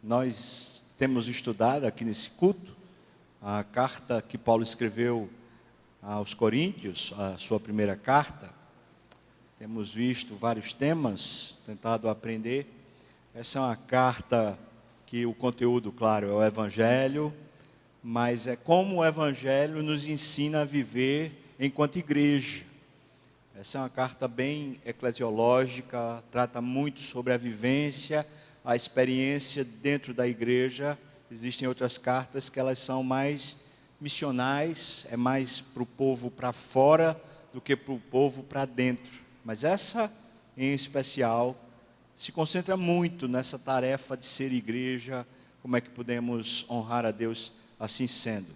Nós temos estudado aqui nesse culto a carta que Paulo escreveu aos Coríntios, a sua primeira carta. Temos visto vários temas, tentado aprender. Essa é uma carta que o conteúdo, claro, é o Evangelho, mas é como o Evangelho nos ensina a viver enquanto igreja. Essa é uma carta bem eclesiológica, trata muito sobre a vivência, a experiência dentro da igreja. Existem outras cartas que elas são mais missionais, é mais para o povo para fora do que para o povo para dentro. Mas essa, em especial, se concentra muito nessa tarefa de ser igreja, como é que podemos honrar a Deus assim sendo.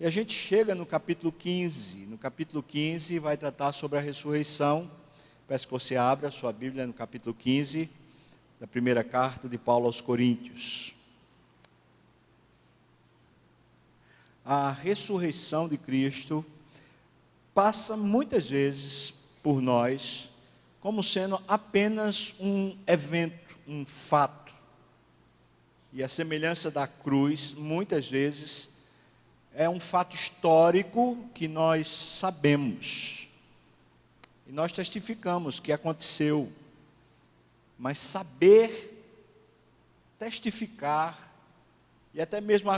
E a gente chega no capítulo 15. No capítulo 15 vai tratar sobre a ressurreição. Peço que você abra a sua Bíblia no capítulo 15, da primeira carta de Paulo aos Coríntios. A ressurreição de Cristo passa muitas vezes por nós como sendo apenas um evento, um fato. E a semelhança da cruz, muitas vezes, é um fato histórico que nós sabemos. E nós testificamos que aconteceu. Mas saber, testificar e até mesmo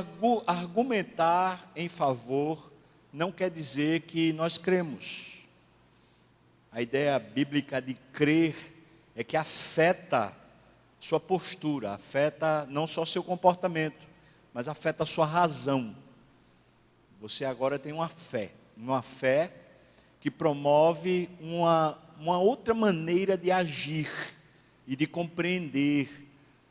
argumentar em favor, não quer dizer que nós cremos. A ideia bíblica de crer é que afeta sua postura, afeta não só seu comportamento, mas afeta a sua razão. Você agora tem uma fé que promove uma outra maneira de agir e de compreender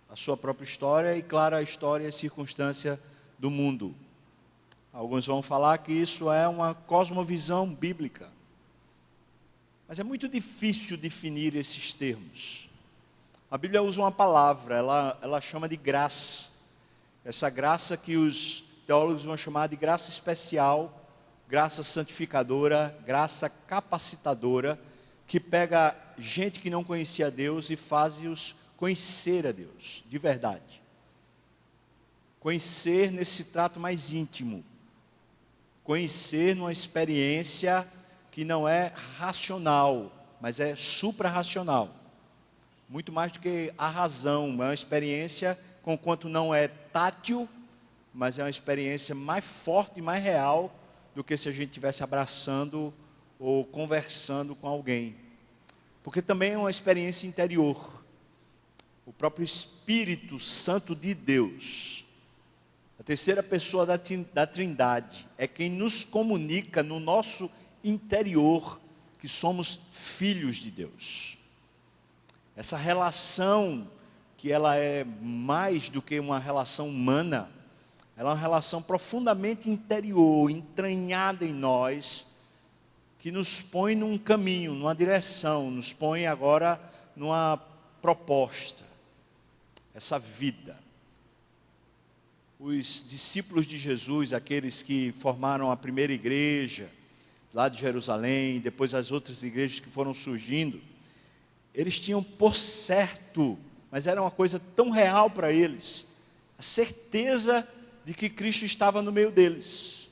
a sua própria história e, claro, a história e a circunstância do mundo. Alguns vão falar que isso é uma cosmovisão bíblica. Mas é muito difícil definir esses termos. A Bíblia usa uma palavra, ela chama de graça. Essa graça que os teólogos vão chamar de graça especial, graça santificadora, graça capacitadora, que pega gente que não conhecia Deus e faz-os conhecer a Deus, de verdade. Conhecer nesse trato mais íntimo. Conhecer numa experiência que não é racional, mas é suprarracional. Muito mais do que a razão, é uma experiência, conquanto não é tátil, mas é uma experiência mais forte e mais real do que se a gente estivesse abraçando ou conversando com alguém. Porque também é uma experiência interior. O próprio Espírito Santo de Deus, a terceira pessoa da Trindade, é quem nos comunica no nosso interior que somos filhos de Deus. Essa relação, que ela é mais do que uma relação humana, ela é uma relação profundamente interior, entranhada em nós, que nos põe num caminho, numa direção, nos põe agora numa proposta, essa vida. Os discípulos de Jesus, aqueles que formaram a primeira igreja, lá de Jerusalém, depois as outras igrejas que foram surgindo, eles tinham por certo, mas era uma coisa tão real para eles, a certeza de que Cristo estava no meio deles.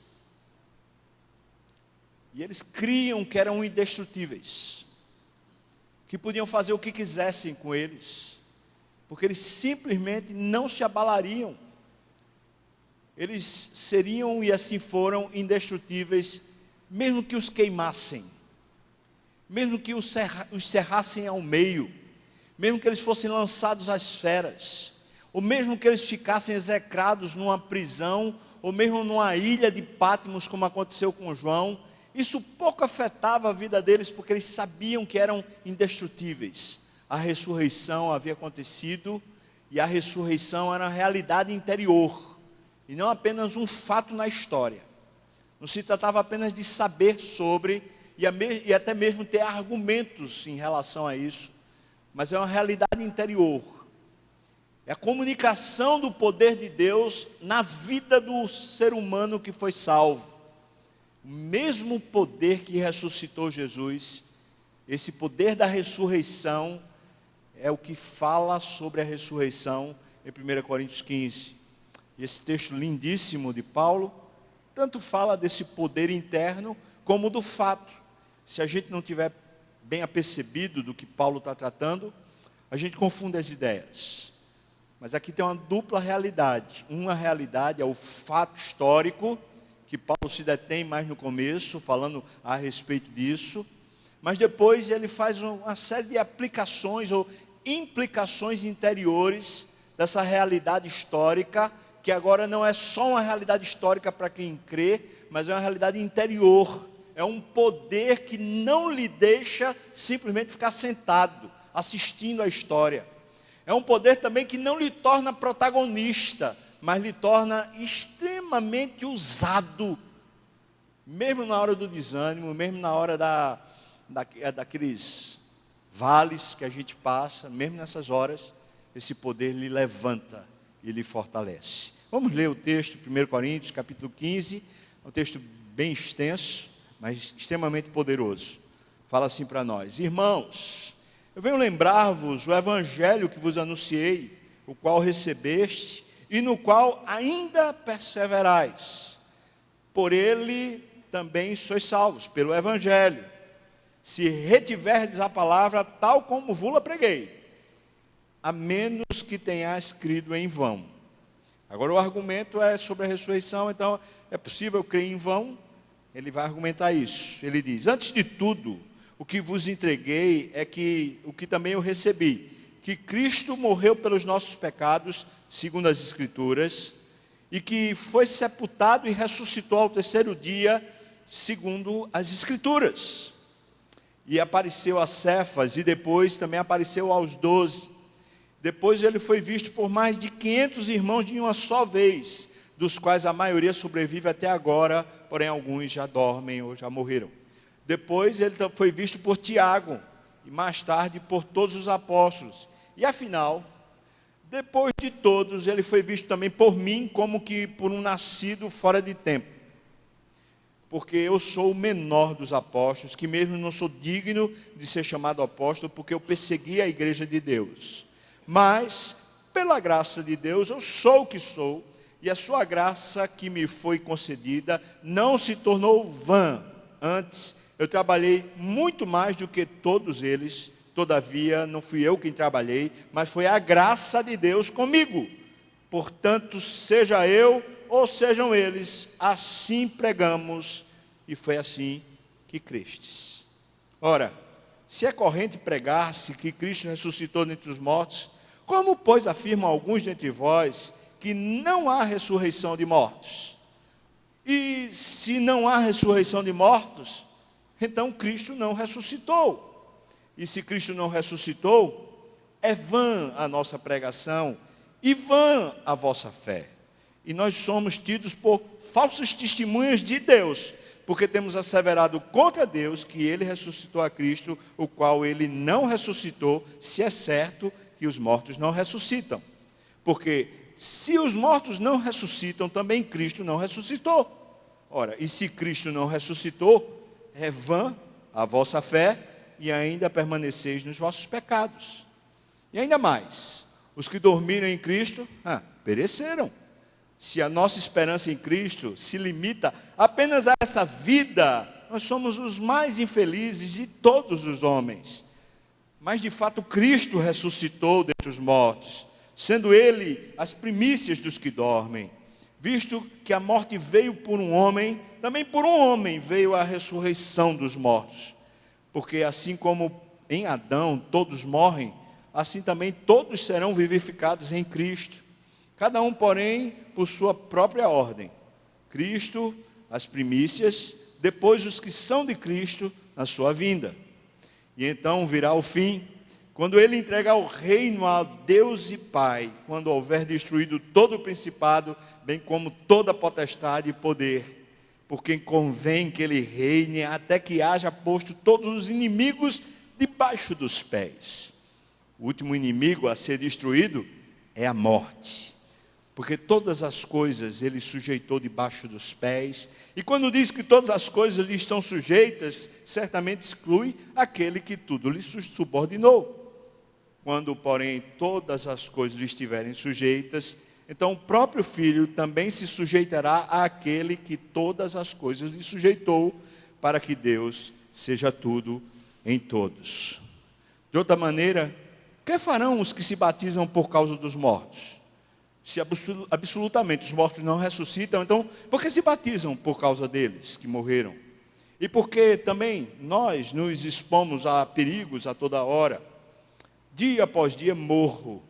E eles criam que eram indestrutíveis, que podiam fazer o que quisessem com eles, porque eles simplesmente não se abalariam. Eles seriam e assim foram indestrutíveis, mesmo que os queimassem, mesmo que os cerrassem ao meio, mesmo que eles fossem lançados às feras, ou mesmo que eles ficassem execrados numa prisão, ou mesmo numa ilha de Patmos, como aconteceu com João. Isso pouco afetava a vida deles, porque eles sabiam que eram indestrutíveis. A ressurreição havia acontecido, e a ressurreição era uma realidade interior, e não apenas um fato na história. Não se tratava apenas de saber sobre, e até mesmo ter argumentos em relação a isso, mas é uma realidade interior. É a comunicação do poder de Deus na vida do ser humano que foi salvo. O mesmo poder que ressuscitou Jesus, esse poder da ressurreição, é o que fala sobre a ressurreição em 1 Coríntios 15. E esse texto lindíssimo de Paulo, tanto fala desse poder interno, como do fato. Se a gente não tiver bem apercebido do que Paulo está tratando, a gente confunde as ideias. Mas aqui tem uma dupla realidade. Uma realidade é o fato histórico, que Paulo se detém mais no começo, falando a respeito disso. Mas depois ele faz uma série de aplicações ou implicações interiores dessa realidade histórica, que agora não é só uma realidade histórica para quem crê, mas é uma realidade interior. É um poder que não lhe deixa simplesmente ficar sentado, assistindo à história. É um poder também que não lhe torna protagonista, mas lhe torna extremamente usado, mesmo na hora do desânimo, mesmo na hora daqueles vales que a gente passa, mesmo nessas horas, esse poder lhe levanta e lhe fortalece. Vamos ler o texto, 1 Coríntios, capítulo 15, é um texto bem extenso, mas extremamente poderoso. Fala assim para nós: irmãos, eu venho lembrar-vos o evangelho que vos anunciei, o qual recebeste e no qual ainda perseverais. Por ele também sois salvos, pelo evangelho, se retiverdes a palavra tal como vos-la preguei, a menos que tenhais crido em vão. Agora o argumento é sobre a ressurreição, então é possível crer em vão? Ele vai argumentar isso. Ele diz: antes de tudo, o que vos entreguei é o que também eu recebi, que Cristo morreu pelos nossos pecados, segundo as Escrituras, e que foi sepultado e ressuscitou ao terceiro dia, segundo as Escrituras. E apareceu a Cefas, e depois também apareceu aos 12. Depois ele foi visto por mais de 500 irmãos de uma só vez, dos quais a maioria sobrevive até agora, porém alguns já dormem ou já morreram. Depois ele foi visto por Tiago, e mais tarde por todos os apóstolos. E afinal, depois de todos, ele foi visto também por mim, como que por um nascido fora de tempo. Porque eu sou o menor dos apóstolos, que mesmo não sou digno de ser chamado apóstolo, porque eu persegui a igreja de Deus. Mas, pela graça de Deus, eu sou o que sou, e a sua graça que me foi concedida não se tornou vã. Antes, eu trabalhei muito mais do que todos eles, todavia não fui eu quem trabalhei, mas foi a graça de Deus comigo. Portanto, seja eu ou sejam eles, assim pregamos, e foi assim que crestes. Ora, se é corrente pregar-se que Cristo ressuscitou dentre os mortos, como, pois, afirmam alguns dentre vós que não há ressurreição de mortos? E se não há ressurreição de mortos, então Cristo não ressuscitou. E se Cristo não ressuscitou, é vã a nossa pregação e vã a vossa fé. E nós somos tidos por falsas testemunhas de Deus, porque temos asseverado contra Deus que ele ressuscitou a Cristo, o qual ele não ressuscitou, se é certo que os mortos não ressuscitam. Porque se os mortos não ressuscitam, também Cristo não ressuscitou. Ora, e se Cristo não ressuscitou, é vã a vossa fé e ainda permaneceis nos vossos pecados. E ainda mais, os que dormiram em Cristo, pereceram. Se a nossa esperança em Cristo se limita apenas a essa vida, nós somos os mais infelizes de todos os homens. Mas de fato Cristo ressuscitou dentre os mortos, sendo ele as primícias dos que dormem. Visto que a morte veio por um homem, também por um homem veio a ressurreição dos mortos. Porque assim como em Adão todos morrem, assim também todos serão vivificados em Cristo. Cada um, porém, por sua própria ordem. Cristo, as primícias, depois os que são de Cristo na sua vinda. E então virá o fim, quando ele entregar o reino a Deus e Pai, quando houver destruído todo o principado, bem como toda potestade e poder, por quem convém que ele reine até que haja posto todos os inimigos debaixo dos pés. O último inimigo a ser destruído é a morte, porque todas as coisas ele sujeitou debaixo dos pés, e quando diz que todas as coisas lhe estão sujeitas, certamente exclui aquele que tudo lhe subordinou. Quando, porém, todas as coisas lhe estiverem sujeitas, então o próprio Filho também se sujeitará àquele que todas as coisas lhe sujeitou, para que Deus seja tudo em todos. De outra maneira, o que farão os que se batizam por causa dos mortos? Se absolutamente os mortos não ressuscitam, então por que se batizam por causa deles que morreram? E porque também nós nos expomos a perigos a toda hora. Dia após dia morro.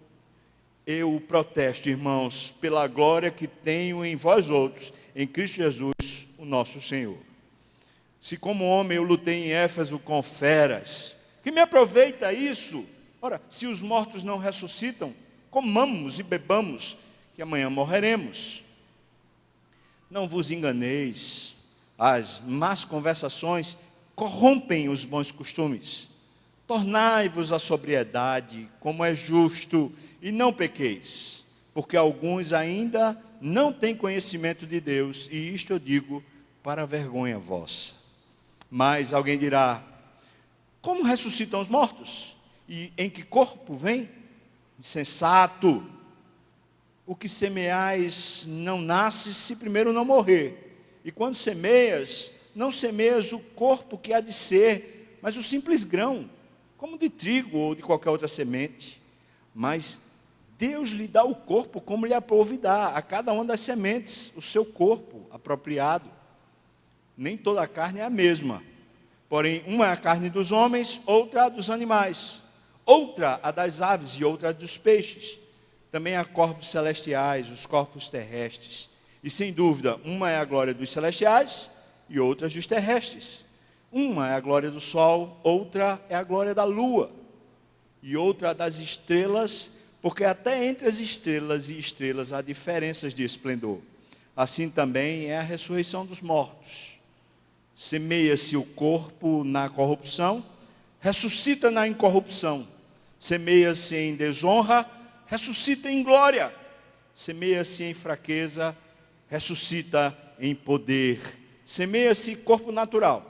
Eu protesto, irmãos, pela glória que tenho em vós outros, em Cristo Jesus, o nosso Senhor. Se como homem eu lutei em Éfeso com feras, que me aproveita isso? Ora, se os mortos não ressuscitam, comamos e bebamos, que amanhã morreremos. Não vos enganeis, as más conversações corrompem os bons costumes. Tornai-vos à sobriedade, como é justo, e não pequeis, porque alguns ainda não têm conhecimento de Deus, e isto eu digo para a vergonha vossa. Mas alguém dirá: como ressuscitam os mortos? E em que corpo vem? Insensato! O que semeais não nasce se primeiro não morrer. E quando semeias, não semeias o corpo que há de ser, mas o simples grão, como de trigo ou de qualquer outra semente. Mas Deus lhe dá o corpo como lhe aprouve dar, a cada uma das sementes, o seu corpo apropriado. Nem toda a carne é a mesma. Porém, uma é a carne dos homens, outra a dos animais, outra a das aves e outra a dos peixes. Também há corpos celestiais, os corpos terrestres. E sem dúvida, uma é a glória dos celestiais e outra dos terrestres. Uma é a glória do sol, outra é a glória da lua. E outra das estrelas, porque até entre as estrelas e estrelas há diferenças de esplendor. Assim também é a ressurreição dos mortos. Semeia-se o corpo na corrupção, ressuscita na incorrupção. Semeia-se em desonra, ressuscita em glória. Semeia-se em fraqueza, ressuscita em poder. Semeia-se corpo natural,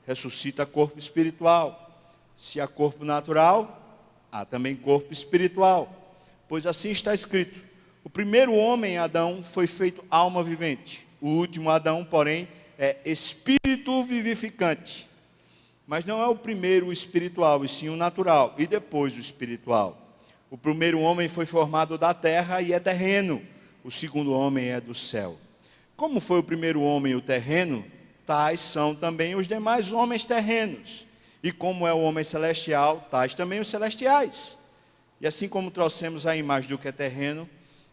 ressuscita corpo espiritual. Se há corpo natural, há também corpo espiritual. Pois assim está escrito: o primeiro homem, Adão, foi feito alma vivente. O último Adão, porém, é espírito vivificante. Mas não é o primeiro o espiritual, e sim o natural, e depois o espiritual. O primeiro homem foi formado da terra e é terreno. O segundo homem é do céu. Como foi o primeiro homem o terreno, tais são também os demais homens terrenos. E como é o homem celestial, tais também os celestiais. E assim como trouxemos a imagem do que é terreno,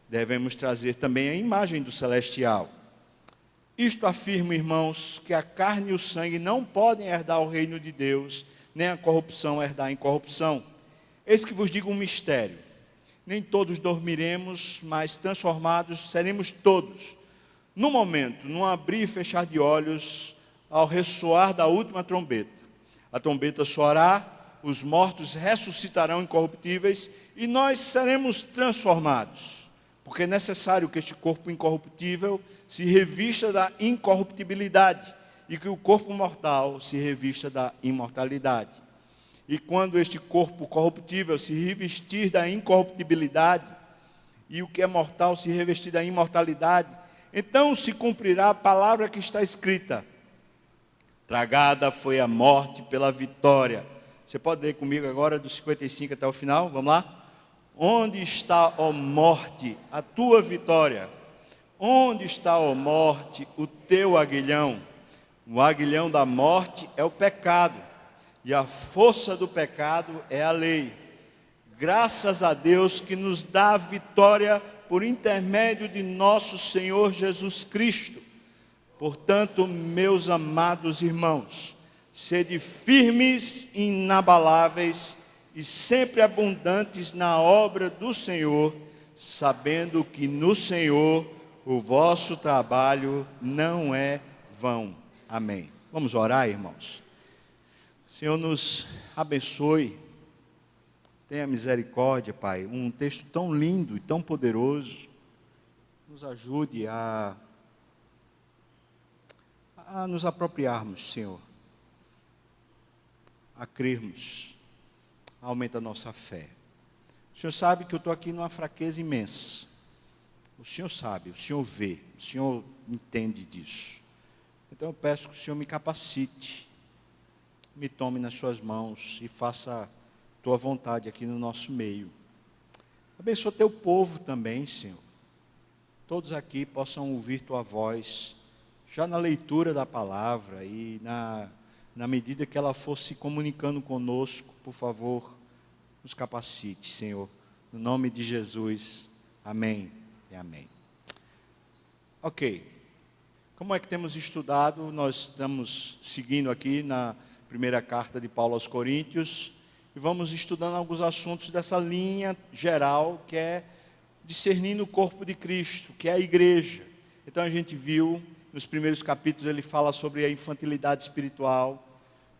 devemos trazer também a imagem do celestial. Isto afirma, irmãos, que a carne e o sangue não podem herdar o reino de Deus, nem a corrupção herdar a incorrupção. Eis que vos digo um mistério: nem todos dormiremos, mas transformados seremos todos. No momento, num abrir e fechar de olhos, ao ressoar da última trombeta. A trombeta soará, os mortos ressuscitarão incorruptíveis, e nós seremos transformados. Porque é necessário que este corpo incorruptível se revista da incorruptibilidade, e que o corpo mortal se revista da imortalidade. E quando este corpo corruptível se revestir da incorruptibilidade, e o que é mortal se revestir da imortalidade, então se cumprirá a palavra que está escrita: tragada foi a morte pela vitória. Você pode ler comigo agora do 55 até o final, vamos lá? Onde está, ó morte, a tua vitória? Onde está, ó morte, o teu aguilhão? O aguilhão da morte é o pecado, e a força do pecado é a lei. Graças a Deus que nos dá a vitória por intermédio de nosso Senhor Jesus Cristo. Portanto, meus amados irmãos, sede firmes e inabaláveis e sempre abundantes na obra do Senhor, sabendo que no Senhor o vosso trabalho não é vão. Amém. Vamos orar, irmãos. Senhor, nos abençoe, tenha misericórdia, Pai. Um texto tão lindo e tão poderoso, nos ajude a nos apropriarmos, Senhor, a crermos, aumenta a nossa fé. O Senhor sabe que eu estou aqui numa fraqueza imensa. O Senhor sabe, o Senhor vê, o Senhor entende disso. Então eu peço que o Senhor me capacite, me tome nas suas mãos e faça a tua vontade aqui no nosso meio. Abençoa teu povo também, Senhor. Todos aqui possam ouvir tua voz, já na leitura da palavra e na medida que ela for se comunicando conosco, por favor, nos capacite, Senhor. No nome de Jesus, amém e amém. Ok, como é que temos estudado? Nós estamos seguindo aqui na primeira carta de Paulo aos Coríntios e vamos estudando alguns assuntos dessa linha geral que é discernindo o corpo de Cristo, que é a igreja. Então a gente viu, nos primeiros capítulos ele fala sobre a infantilidade espiritual,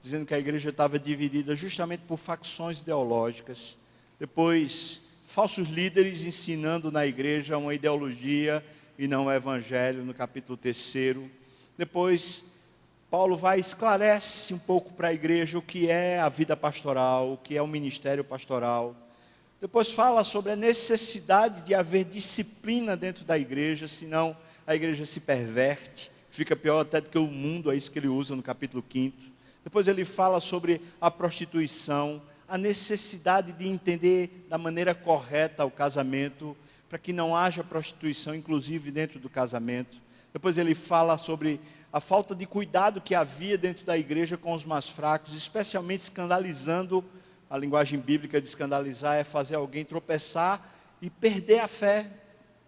dizendo que a igreja estava dividida justamente por facções ideológicas. Depois, falsos líderes ensinando na igreja uma ideologia e não o evangelho, no capítulo 3º. Depois, Paulo esclarece um pouco para a igreja o que é a vida pastoral, o que é o ministério pastoral. Depois fala sobre a necessidade de haver disciplina dentro da igreja, senão a igreja se perverte, fica pior até do que o mundo, é isso que ele usa no capítulo 5º. Depois ele fala sobre a prostituição, a necessidade de entender da maneira correta o casamento, para que não haja prostituição, inclusive dentro do casamento. Depois ele fala sobre a falta de cuidado que havia dentro da igreja com os mais fracos, especialmente escandalizando. A linguagem bíblica de escandalizar é fazer alguém tropeçar e perder a fé,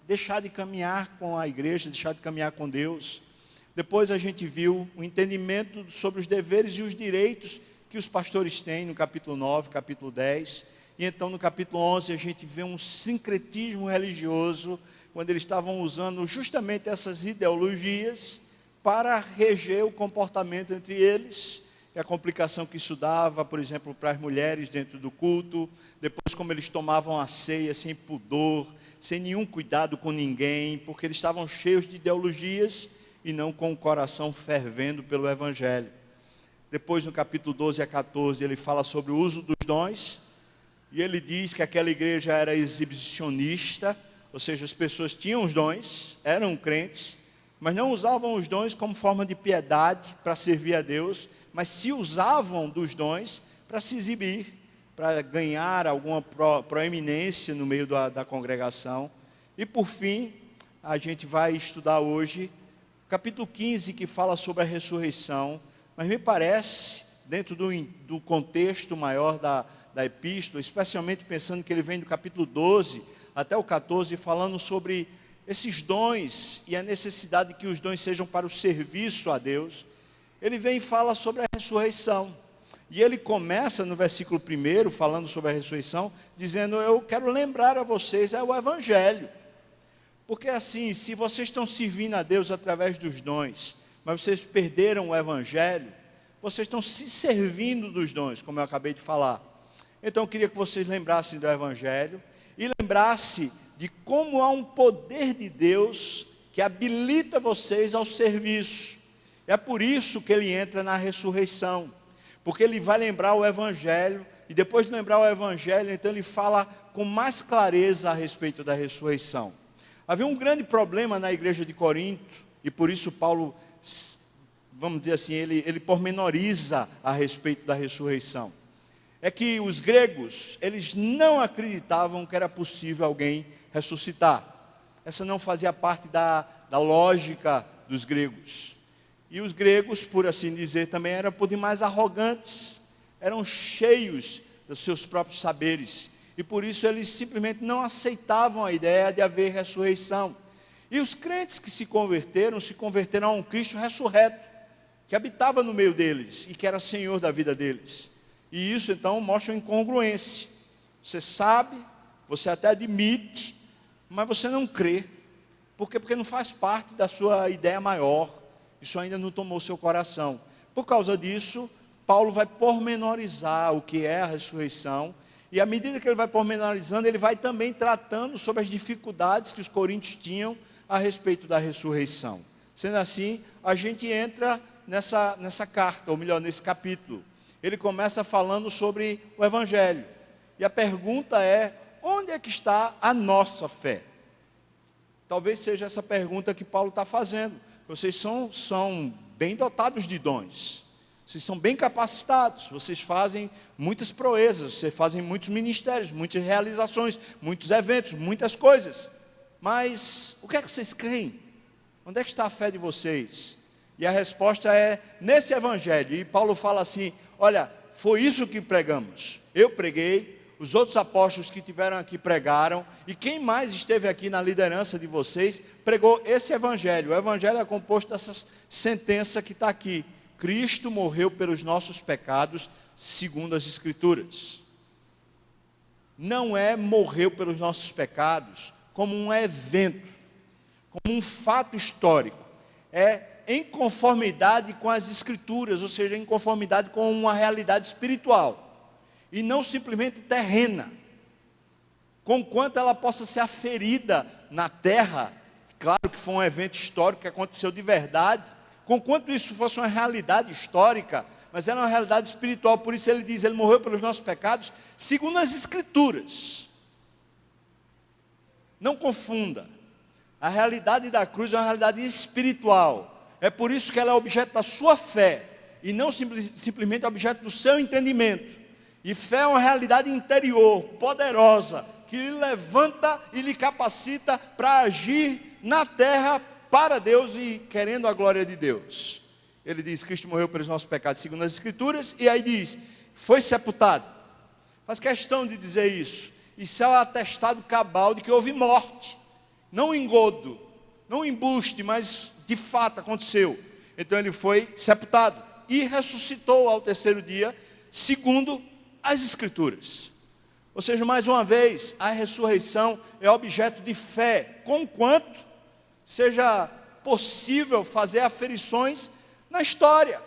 deixar de caminhar com a igreja, deixar de caminhar com Deus. Depois a gente viu o entendimento sobre os deveres e os direitos que os pastores têm no capítulo 9, capítulo 10. E então no capítulo 11 a gente vê um sincretismo religioso, quando eles estavam usando justamente essas ideologias para reger o comportamento entre eles, e a complicação que isso dava, por exemplo, para as mulheres dentro do culto. Depois como eles tomavam a ceia sem pudor, sem nenhum cuidado com ninguém, porque eles estavam cheios de ideologias e não com o coração fervendo pelo evangelho. Depois no capítulo 12 a 14 ele fala sobre o uso dos dons, e ele diz que aquela igreja era exibicionista, ou seja, as pessoas tinham os dons, eram crentes, mas não usavam os dons como forma de piedade para servir a Deus, mas se usavam dos dons para se exibir, para ganhar alguma proeminência no meio da congregação. E por fim, a gente vai estudar hoje capítulo 15, que fala sobre a ressurreição, mas me parece, dentro do contexto maior da epístola, especialmente pensando que ele vem do capítulo 12 até o 14, falando sobre esses dons e a necessidade de que os dons sejam para o serviço a Deus. Ele vem e fala sobre a ressurreição, e ele começa no versículo 1, falando sobre a ressurreição, dizendo: eu quero lembrar a vocês, é o evangelho, porque assim, se vocês estão servindo a Deus através dos dons, mas vocês perderam o evangelho, vocês estão se servindo dos dons, como eu acabei de falar. Então eu queria que vocês lembrassem do evangelho, e lembrassem de como há um poder de Deus que habilita vocês ao serviço. É por isso que ele entra na ressurreição, porque ele vai lembrar o evangelho, e depois de lembrar o evangelho, então ele fala com mais clareza a respeito da ressurreição. Havia um grande problema na igreja de Corinto, e por isso Paulo, vamos dizer assim, ele pormenoriza a respeito da ressurreição. É que os gregos, eles não acreditavam que era possível alguém ressuscitar. Essa não fazia parte da lógica dos gregos. E os gregos, por assim dizer, também eram por demais arrogantes, eram cheios dos seus próprios saberes, e por isso eles simplesmente não aceitavam a ideia de haver ressurreição. E os crentes que se converteram a um Cristo ressurreto, que habitava no meio deles, e que era Senhor da vida deles. E isso então mostra uma incongruência. Você sabe, você até admite, mas você não crê. Por quê? Porque não faz parte da sua ideia maior. Isso ainda não tomou seu coração. Por causa disso, Paulo vai pormenorizar o que é a ressurreição, e à medida que ele vai pormenorizando, ele vai também tratando sobre as dificuldades que os coríntios tinham a respeito da ressurreição. Sendo assim, a gente entra nessa carta, ou melhor, nesse capítulo. Ele começa falando sobre o evangelho, e a pergunta é: onde é que está a nossa fé? Talvez seja essa pergunta que Paulo está fazendo. Vocês são bem dotados de dons, vocês são bem capacitados, vocês fazem muitas proezas, vocês fazem muitos ministérios, muitas realizações, muitos eventos, muitas coisas. Mas o que é que vocês creem? Onde é que está a fé de vocês? E a resposta é nesse evangelho. E Paulo fala assim: olha, foi isso que pregamos. Eu preguei, os outros apóstolos que tiveram aqui pregaram, e quem mais esteve aqui na liderança de vocês pregou esse evangelho. O evangelho é composto dessa sentença que está aqui: Cristo morreu pelos nossos pecados, segundo as Escrituras. Não é morreu pelos nossos pecados como um evento, como um fato histórico. É em conformidade com as Escrituras, ou seja, em conformidade com uma realidade espiritual, e não simplesmente terrena, conquanto ela possa ser aferida na terra. Claro que foi um evento histórico que aconteceu de verdade, conquanto isso fosse uma realidade histórica, mas era uma realidade espiritual. Por isso ele diz, ele morreu pelos nossos pecados, segundo as Escrituras. Não confunda, a realidade da cruz é uma realidade espiritual, é por isso que ela é objeto da sua fé, e não simplesmente objeto do seu entendimento. E fé é uma realidade interior, poderosa, que lhe levanta e lhe capacita para agir na terra para Deus e querendo a glória de Deus. Ele diz, Cristo morreu pelos nossos pecados segundo as Escrituras, e aí diz, foi sepultado. Faz questão de dizer isso. Isso é um atestado cabal de que houve morte, não engodo, não embuste, mas de fato aconteceu. Então ele foi sepultado e ressuscitou ao terceiro dia, segundo as Escrituras. Ou seja, mais uma vez, a ressurreição é objeto de fé, conquanto seja possível fazer aferições na história.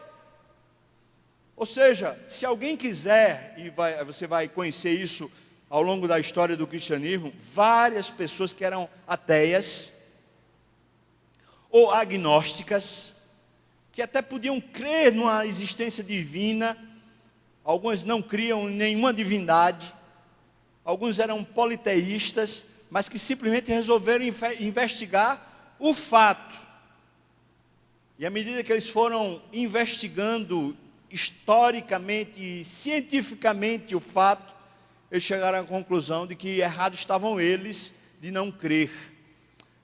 Ou seja, se alguém quiser, e você vai conhecer isso ao longo da história do cristianismo, várias pessoas que eram ateias ou agnósticas, que até podiam crer numa existência divina, alguns não criam em nenhuma divindade, alguns eram politeístas, mas que simplesmente resolveram investigar o fato. E à medida que eles foram investigando historicamente e cientificamente o fato, eles chegaram à conclusão de que errados estavam eles de não crer.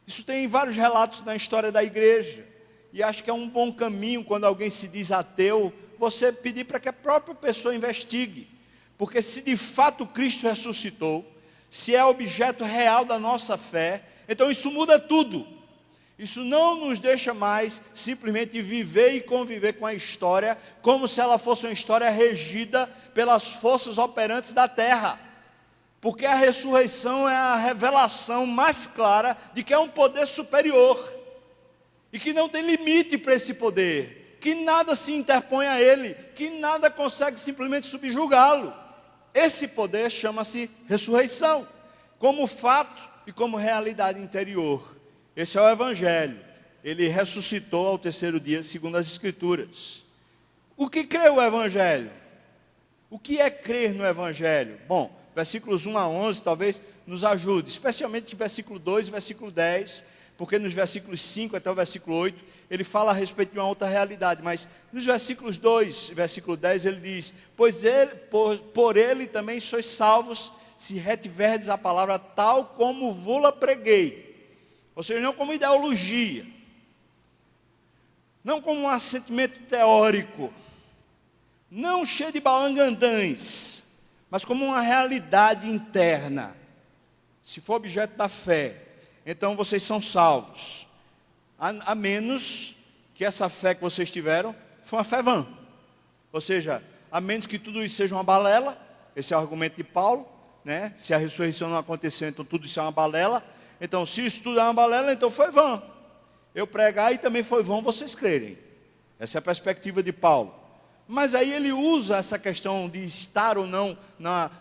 Isso tem vários relatos na história da igreja, e acho que é um bom caminho, quando alguém se diz ateu, você pedir para que a própria pessoa investigue, porque se de fato Cristo ressuscitou, se é objeto real da nossa fé, então isso muda tudo. Isso não nos deixa mais simplesmente viver e conviver com a história, como se ela fosse uma história regida pelas forças operantes da terra. Porque a ressurreição é a revelação mais clara de que é um poder superior, e que não tem limite para esse poder, que nada se interpõe a ele, que nada consegue simplesmente subjugá-lo. Esse poder chama-se ressurreição, como fato e como realidade interior. Esse é o Evangelho. Ele ressuscitou ao terceiro dia, segundo as Escrituras. O que crê o Evangelho? O que é crer no Evangelho? Bom, versículos 1 a 11 talvez nos ajude, especialmente versículo 2 e versículo 10, porque nos versículos 5 até o versículo 8, ele fala a respeito de uma outra realidade, mas nos versículos 2 e versículo 10 ele diz, por ele também sois salvos, se retiverdes a palavra tal como vos-la preguei. Ou seja, não como ideologia, não como um assentimento teórico, não cheio de balangandãs, mas como uma realidade interna. Se for objeto da fé, então vocês são salvos, a menos que essa fé que vocês tiveram foi uma fé vã. Ou seja, a menos que tudo isso seja uma balela, esse é o argumento de Paulo, né? Se a ressurreição não aconteceu, então tudo isso é uma balela. Então, se isso tudo é uma balela, então foi vão. Eu pregar e também foi vão vocês crerem. Essa é a perspectiva de Paulo. Mas aí ele usa essa questão de estar ou não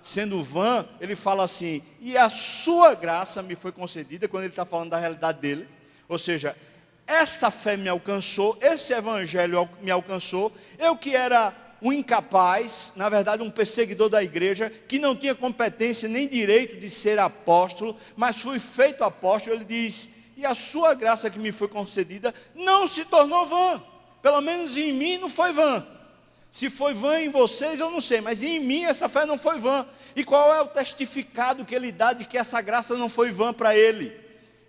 sendo vã, ele fala assim, e a sua graça me foi concedida, quando ele está falando da realidade dele. Ou seja, essa fé me alcançou, esse evangelho me alcançou, eu que era um incapaz, na verdade um perseguidor da igreja, que não tinha competência nem direito de ser apóstolo, mas fui feito apóstolo. Ele diz: e a sua graça que me foi concedida não se tornou vã, pelo menos em mim não foi vã. Se foi vã em vocês, eu não sei, mas em mim essa fé não foi vã. E qual é o testificado que ele dá de que essa graça não foi vã para ele?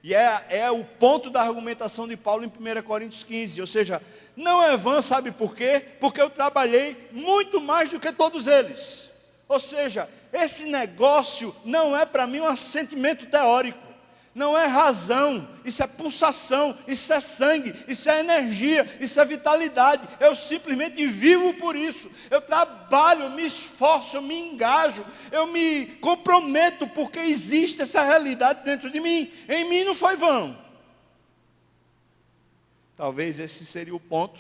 E é o ponto da argumentação de Paulo em 1 Coríntios 15, ou seja, não é vã, sabe por quê? Porque eu trabalhei muito mais do que todos eles. Ou seja, esse negócio não é para mim um assentimento teórico. Não é razão, isso é pulsação, isso é sangue, isso é energia, isso é vitalidade. Eu simplesmente vivo por isso. Eu trabalho, eu me esforço, eu me engajo, eu me comprometo, porque existe essa realidade dentro de mim. Em mim não foi vão. Talvez esse seria o ponto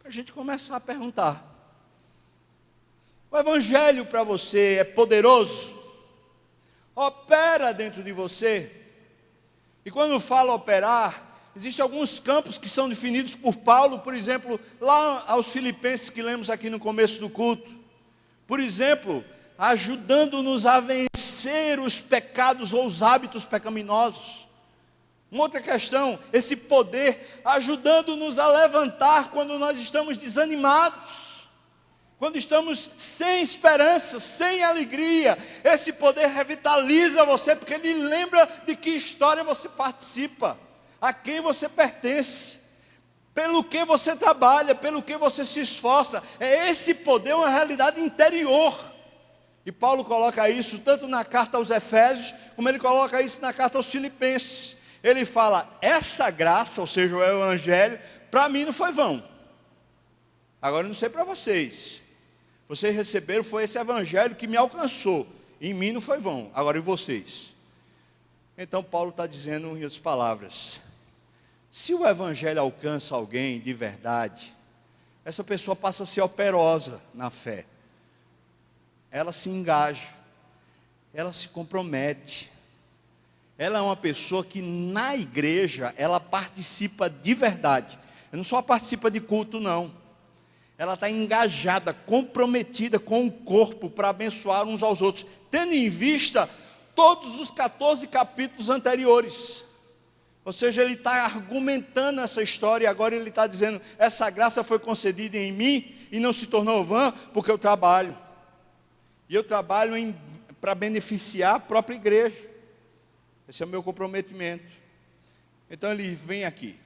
para a gente começar a perguntar: o evangelho para você é poderoso? Opera dentro de você? E quando falo operar, existem alguns campos que são definidos por Paulo, por exemplo, lá aos Filipenses que lemos aqui no começo do culto. Por exemplo, ajudando-nos a vencer os pecados ou os hábitos pecaminosos. Uma outra questão, esse poder ajudando-nos a levantar quando nós estamos desanimados. Quando estamos sem esperança, sem alegria, esse poder revitaliza você, porque ele lembra de que história você participa, a quem você pertence, pelo que você trabalha, pelo que você se esforça. É esse poder, uma realidade interior. E Paulo coloca isso tanto na carta aos Efésios, como ele coloca isso na carta aos Filipenses. Ele fala: essa graça, ou seja, o evangelho, para mim não foi vão. Agora eu não sei para vocês. Vocês receberam, foi esse evangelho que me alcançou. Em mim não foi vão, agora em vocês. Então Paulo está dizendo em outras palavras: se o evangelho alcança alguém de verdade, essa pessoa passa a ser operosa na fé. Ela se engaja, ela se compromete. Ela é uma pessoa que na igreja, ela participa de verdade. Ela não só participa de culto, não. Ela está engajada, comprometida com o corpo para abençoar uns aos outros, tendo em vista todos os 14 capítulos anteriores. Ou seja, ele está argumentando essa história, e agora ele está dizendo: essa graça foi concedida em mim e não se tornou vã, porque eu trabalho. E eu trabalho para beneficiar a própria igreja. Esse é o meu comprometimento. Então ele vem aqui.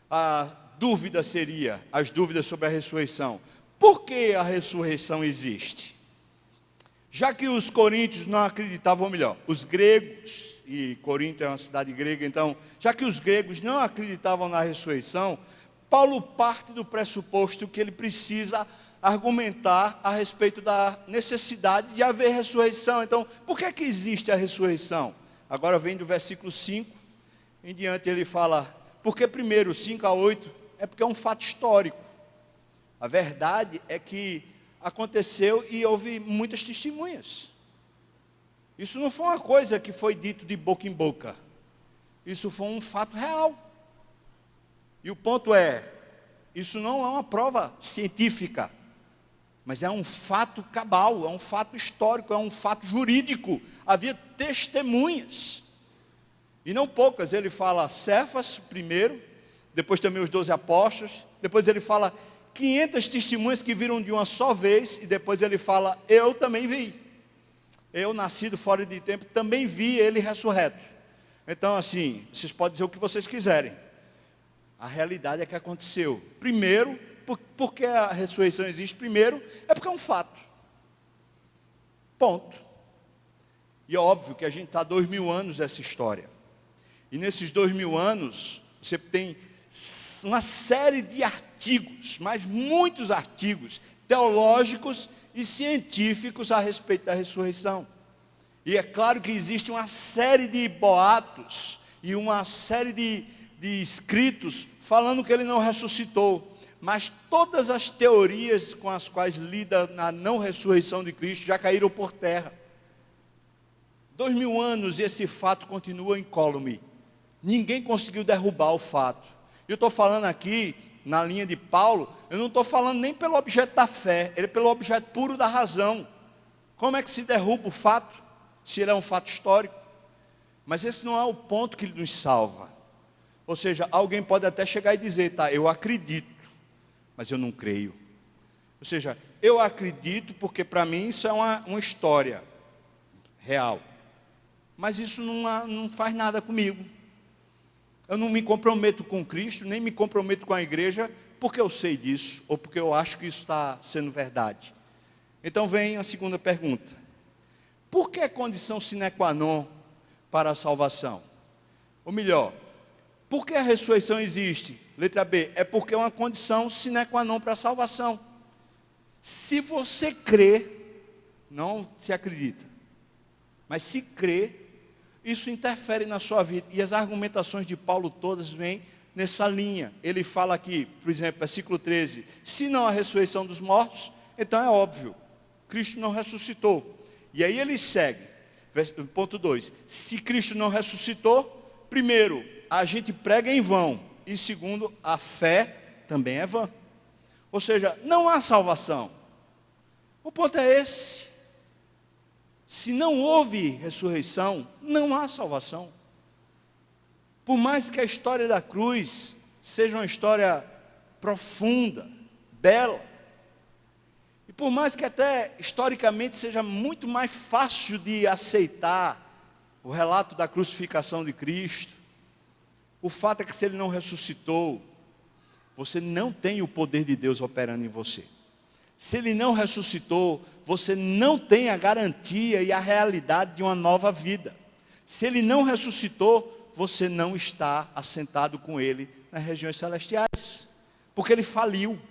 A dúvida seria, as dúvidas sobre a ressurreição. Por que a ressurreição existe? Já que os coríntios não acreditavam, ou melhor, os gregos, e Corinto é uma cidade grega, então, já que os gregos não acreditavam na ressurreição, Paulo parte do pressuposto que ele precisa argumentar a respeito da necessidade de haver ressurreição. Então, por que existe a ressurreição? Agora vem do versículo 5 em diante, ele fala: porque primeiro, 5 a 8, é porque é um fato histórico. A verdade é que aconteceu e houve muitas testemunhas. Isso não foi uma coisa que foi dito de boca em boca. Isso foi um fato real. E o ponto é, isso não é uma prova científica, mas é um fato cabal, é um fato histórico, é um fato jurídico. Havia testemunhas. E não poucas. Ele fala Cefas primeiro, depois também os 12 apóstolos, depois ele fala 500 testemunhas que viram de uma só vez, e depois ele fala: eu também vi. Eu, nascido fora de tempo, também vi ele ressurreto. Então, assim, vocês podem dizer o que vocês quiserem. A realidade é que aconteceu. Primeiro, por que a ressurreição existe? Primeiro, é porque é um fato. Ponto. E é óbvio que a gente está há 2000 anos dessa história. E nesses 2000 anos, você tem uma série de artigos, mas muitos artigos teológicos e científicos a respeito da ressurreição. E é claro que existe uma série de boatos e uma série de escritos falando que ele não ressuscitou. Mas todas as teorias com as quais lida na não ressurreição de Cristo já caíram por terra. 2000 anos e esse fato continua incólume. Ninguém conseguiu derrubar o fato. Eu estou falando aqui na linha de Paulo, eu não estou falando nem pelo objeto da fé, ele é pelo objeto puro da razão. Como é que se derruba o fato, se ele é um fato histórico? Mas esse não é o ponto que nos salva. Ou seja, alguém pode até chegar e dizer, tá, eu acredito, mas eu não creio. Ou seja, eu acredito porque para mim isso é uma história real. Mas isso não faz nada comigo. Eu não me comprometo com Cristo, nem me comprometo com a igreja, porque eu sei disso, ou porque eu acho que isso está sendo verdade. Então vem a segunda pergunta. Por que é condição sine qua non para a salvação? Ou melhor, por que a ressurreição existe? Letra B, é porque é uma condição sine qua non para a salvação. Se você crê, não se acredita, mas se crê, isso interfere na sua vida. E as argumentações de Paulo todas vêm nessa linha. Ele fala aqui, por exemplo, versículo 13, se não a ressurreição dos mortos, então é óbvio, Cristo não ressuscitou. E aí ele segue, ponto 2, se Cristo não ressuscitou, primeiro, a gente prega em vão, e segundo, a fé também é vã. Ou seja, não há salvação. O ponto é esse. Se não houve ressurreição, não há salvação. Por mais que a história da cruz seja uma história profunda, bela, e por mais que até historicamente seja muito mais fácil de aceitar o relato da crucificação de Cristo, o fato é que se ele não ressuscitou, você não tem o poder de Deus operando em você. Se ele não ressuscitou, você não tem a garantia e a realidade de uma nova vida. Se ele não ressuscitou, você não está assentado com ele nas regiões celestiais. Porque ele faliu.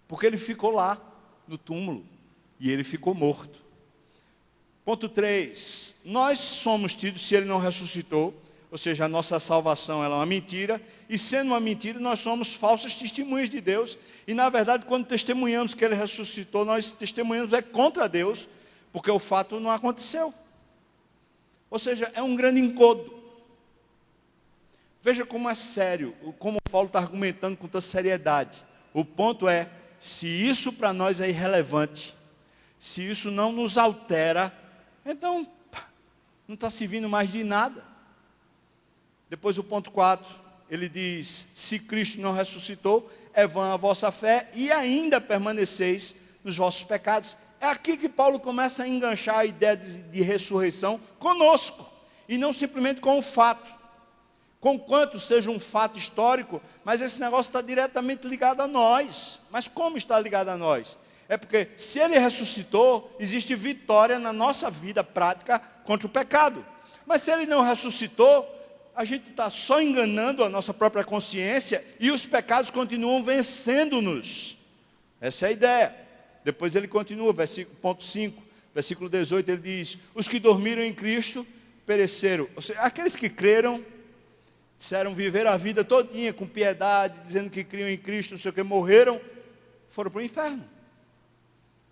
Porque ele ficou lá, no túmulo. E ele ficou morto. Ponto 3. Nós somos tidos, se ele não ressuscitou, ou seja, a nossa salvação ela é uma mentira, e sendo uma mentira, nós somos falsas testemunhas de Deus, e na verdade, quando testemunhamos que ele ressuscitou, nós testemunhamos contra Deus, porque o fato não aconteceu. Ou seja, é um grande engodo. Veja como é sério, como Paulo está argumentando com tanta seriedade. O ponto é, se isso para nós é irrelevante, se isso não nos altera, então, não está servindo mais de nada. Depois o ponto 4, ele diz, se Cristo não ressuscitou, é vã a vossa fé e ainda permaneceis nos vossos pecados. É aqui que Paulo começa a enganchar a ideia de ressurreição conosco, e não simplesmente com o fato. Conquanto seja um fato histórico, mas esse negócio está diretamente ligado a nós. Mas como está ligado a nós? É porque se ele ressuscitou, existe vitória na nossa vida prática contra o pecado. Mas se ele não ressuscitou, a gente está só enganando a nossa própria consciência e os pecados continuam vencendo-nos. Essa é a ideia. Depois ele continua, ponto 5, versículo 18, ele diz, os que dormiram em Cristo pereceram. Ou seja, aqueles que creram, disseram viver a vida todinha com piedade, dizendo que criam em Cristo, não sei o que, morreram, foram para o inferno.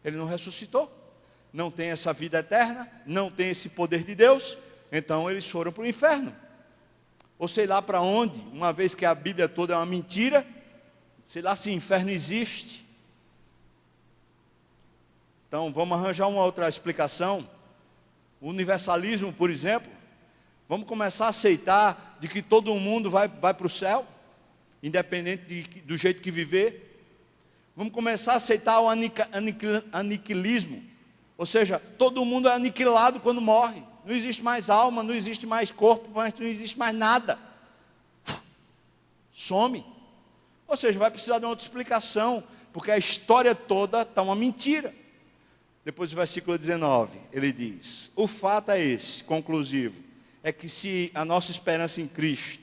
Ele não ressuscitou, não tem essa vida eterna, não tem esse poder de Deus, então eles foram para o inferno. Ou sei lá para onde, uma vez que a Bíblia toda é uma mentira, sei lá se inferno existe. Então vamos arranjar uma outra explicação. O universalismo, por exemplo, vamos começar a aceitar de que todo mundo vai para o céu, independente do jeito que viver. Vamos começar a aceitar o aniquilismo, ou seja, todo mundo é aniquilado quando morre. Não existe mais alma, não existe mais corpo, mas não existe mais nada. Some. Ou seja, vai precisar de uma outra explicação, porque a história toda está uma mentira. Depois do versículo 19, ele diz, o fato é esse, conclusivo, é que se a nossa esperança em Cristo,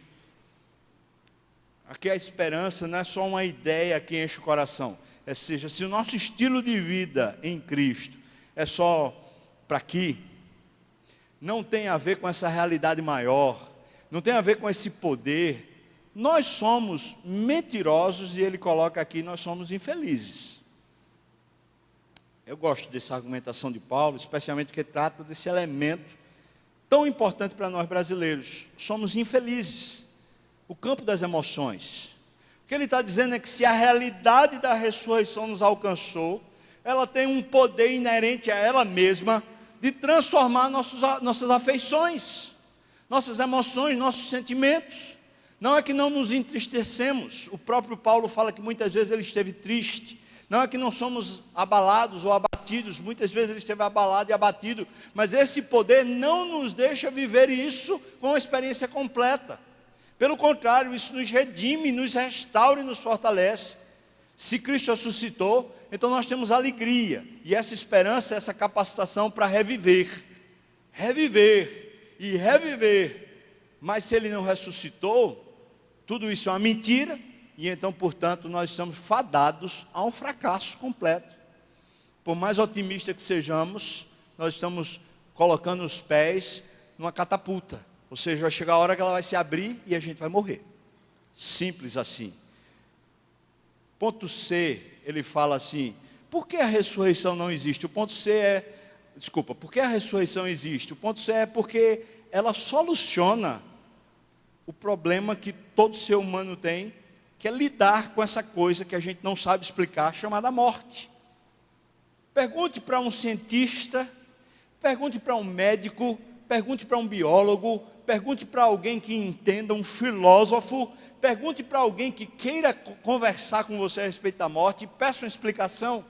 aqui a esperança não é só uma ideia que enche o coração, ou seja, se o nosso estilo de vida em Cristo é só para aqui, não tem a ver com essa realidade maior, não tem a ver com esse poder, nós somos mentirosos, e ele coloca aqui, nós somos infelizes. Eu gosto dessa argumentação de Paulo, especialmente porque trata desse elemento tão importante para nós brasileiros. Somos infelizes. O campo das emoções. que ele está dizendo é que se a realidade da ressurreição nos alcançou, ela tem um poder inerente a ela mesma de transformar nossas afeições, nossas emoções, nossos sentimentos. Não é que não nos entristecemos, o próprio Paulo fala que muitas vezes ele esteve triste. Não é que não somos abalados ou abatidos, muitas vezes ele esteve abalado e abatido, mas esse poder não nos deixa viver isso com a experiência completa. Pelo contrário, isso nos redime, nos restaura e nos fortalece. Se Cristo ressuscitou, então nós temos alegria, e essa esperança, essa capacitação para reviver e reviver. Mas se Ele não ressuscitou, tudo isso é uma mentira, e então, portanto, nós estamos fadados a um fracasso completo. Por mais otimista que sejamos, nós estamos colocando os pés numa catapulta, ou seja, vai chegar a hora que ela vai se abrir e a gente vai morrer. Simples assim. Ponto C, ele fala assim, por que a ressurreição não existe? O ponto C é, por que a ressurreição existe? O ponto C é porque ela soluciona o problema que todo ser humano tem, que é lidar com essa coisa que a gente não sabe explicar, chamada morte. Pergunte para um cientista, pergunte para um médico, pergunte para um biólogo, pergunte para alguém que entenda, um filósofo, pergunte para alguém que queira conversar com você a respeito da morte, e peça uma explicação.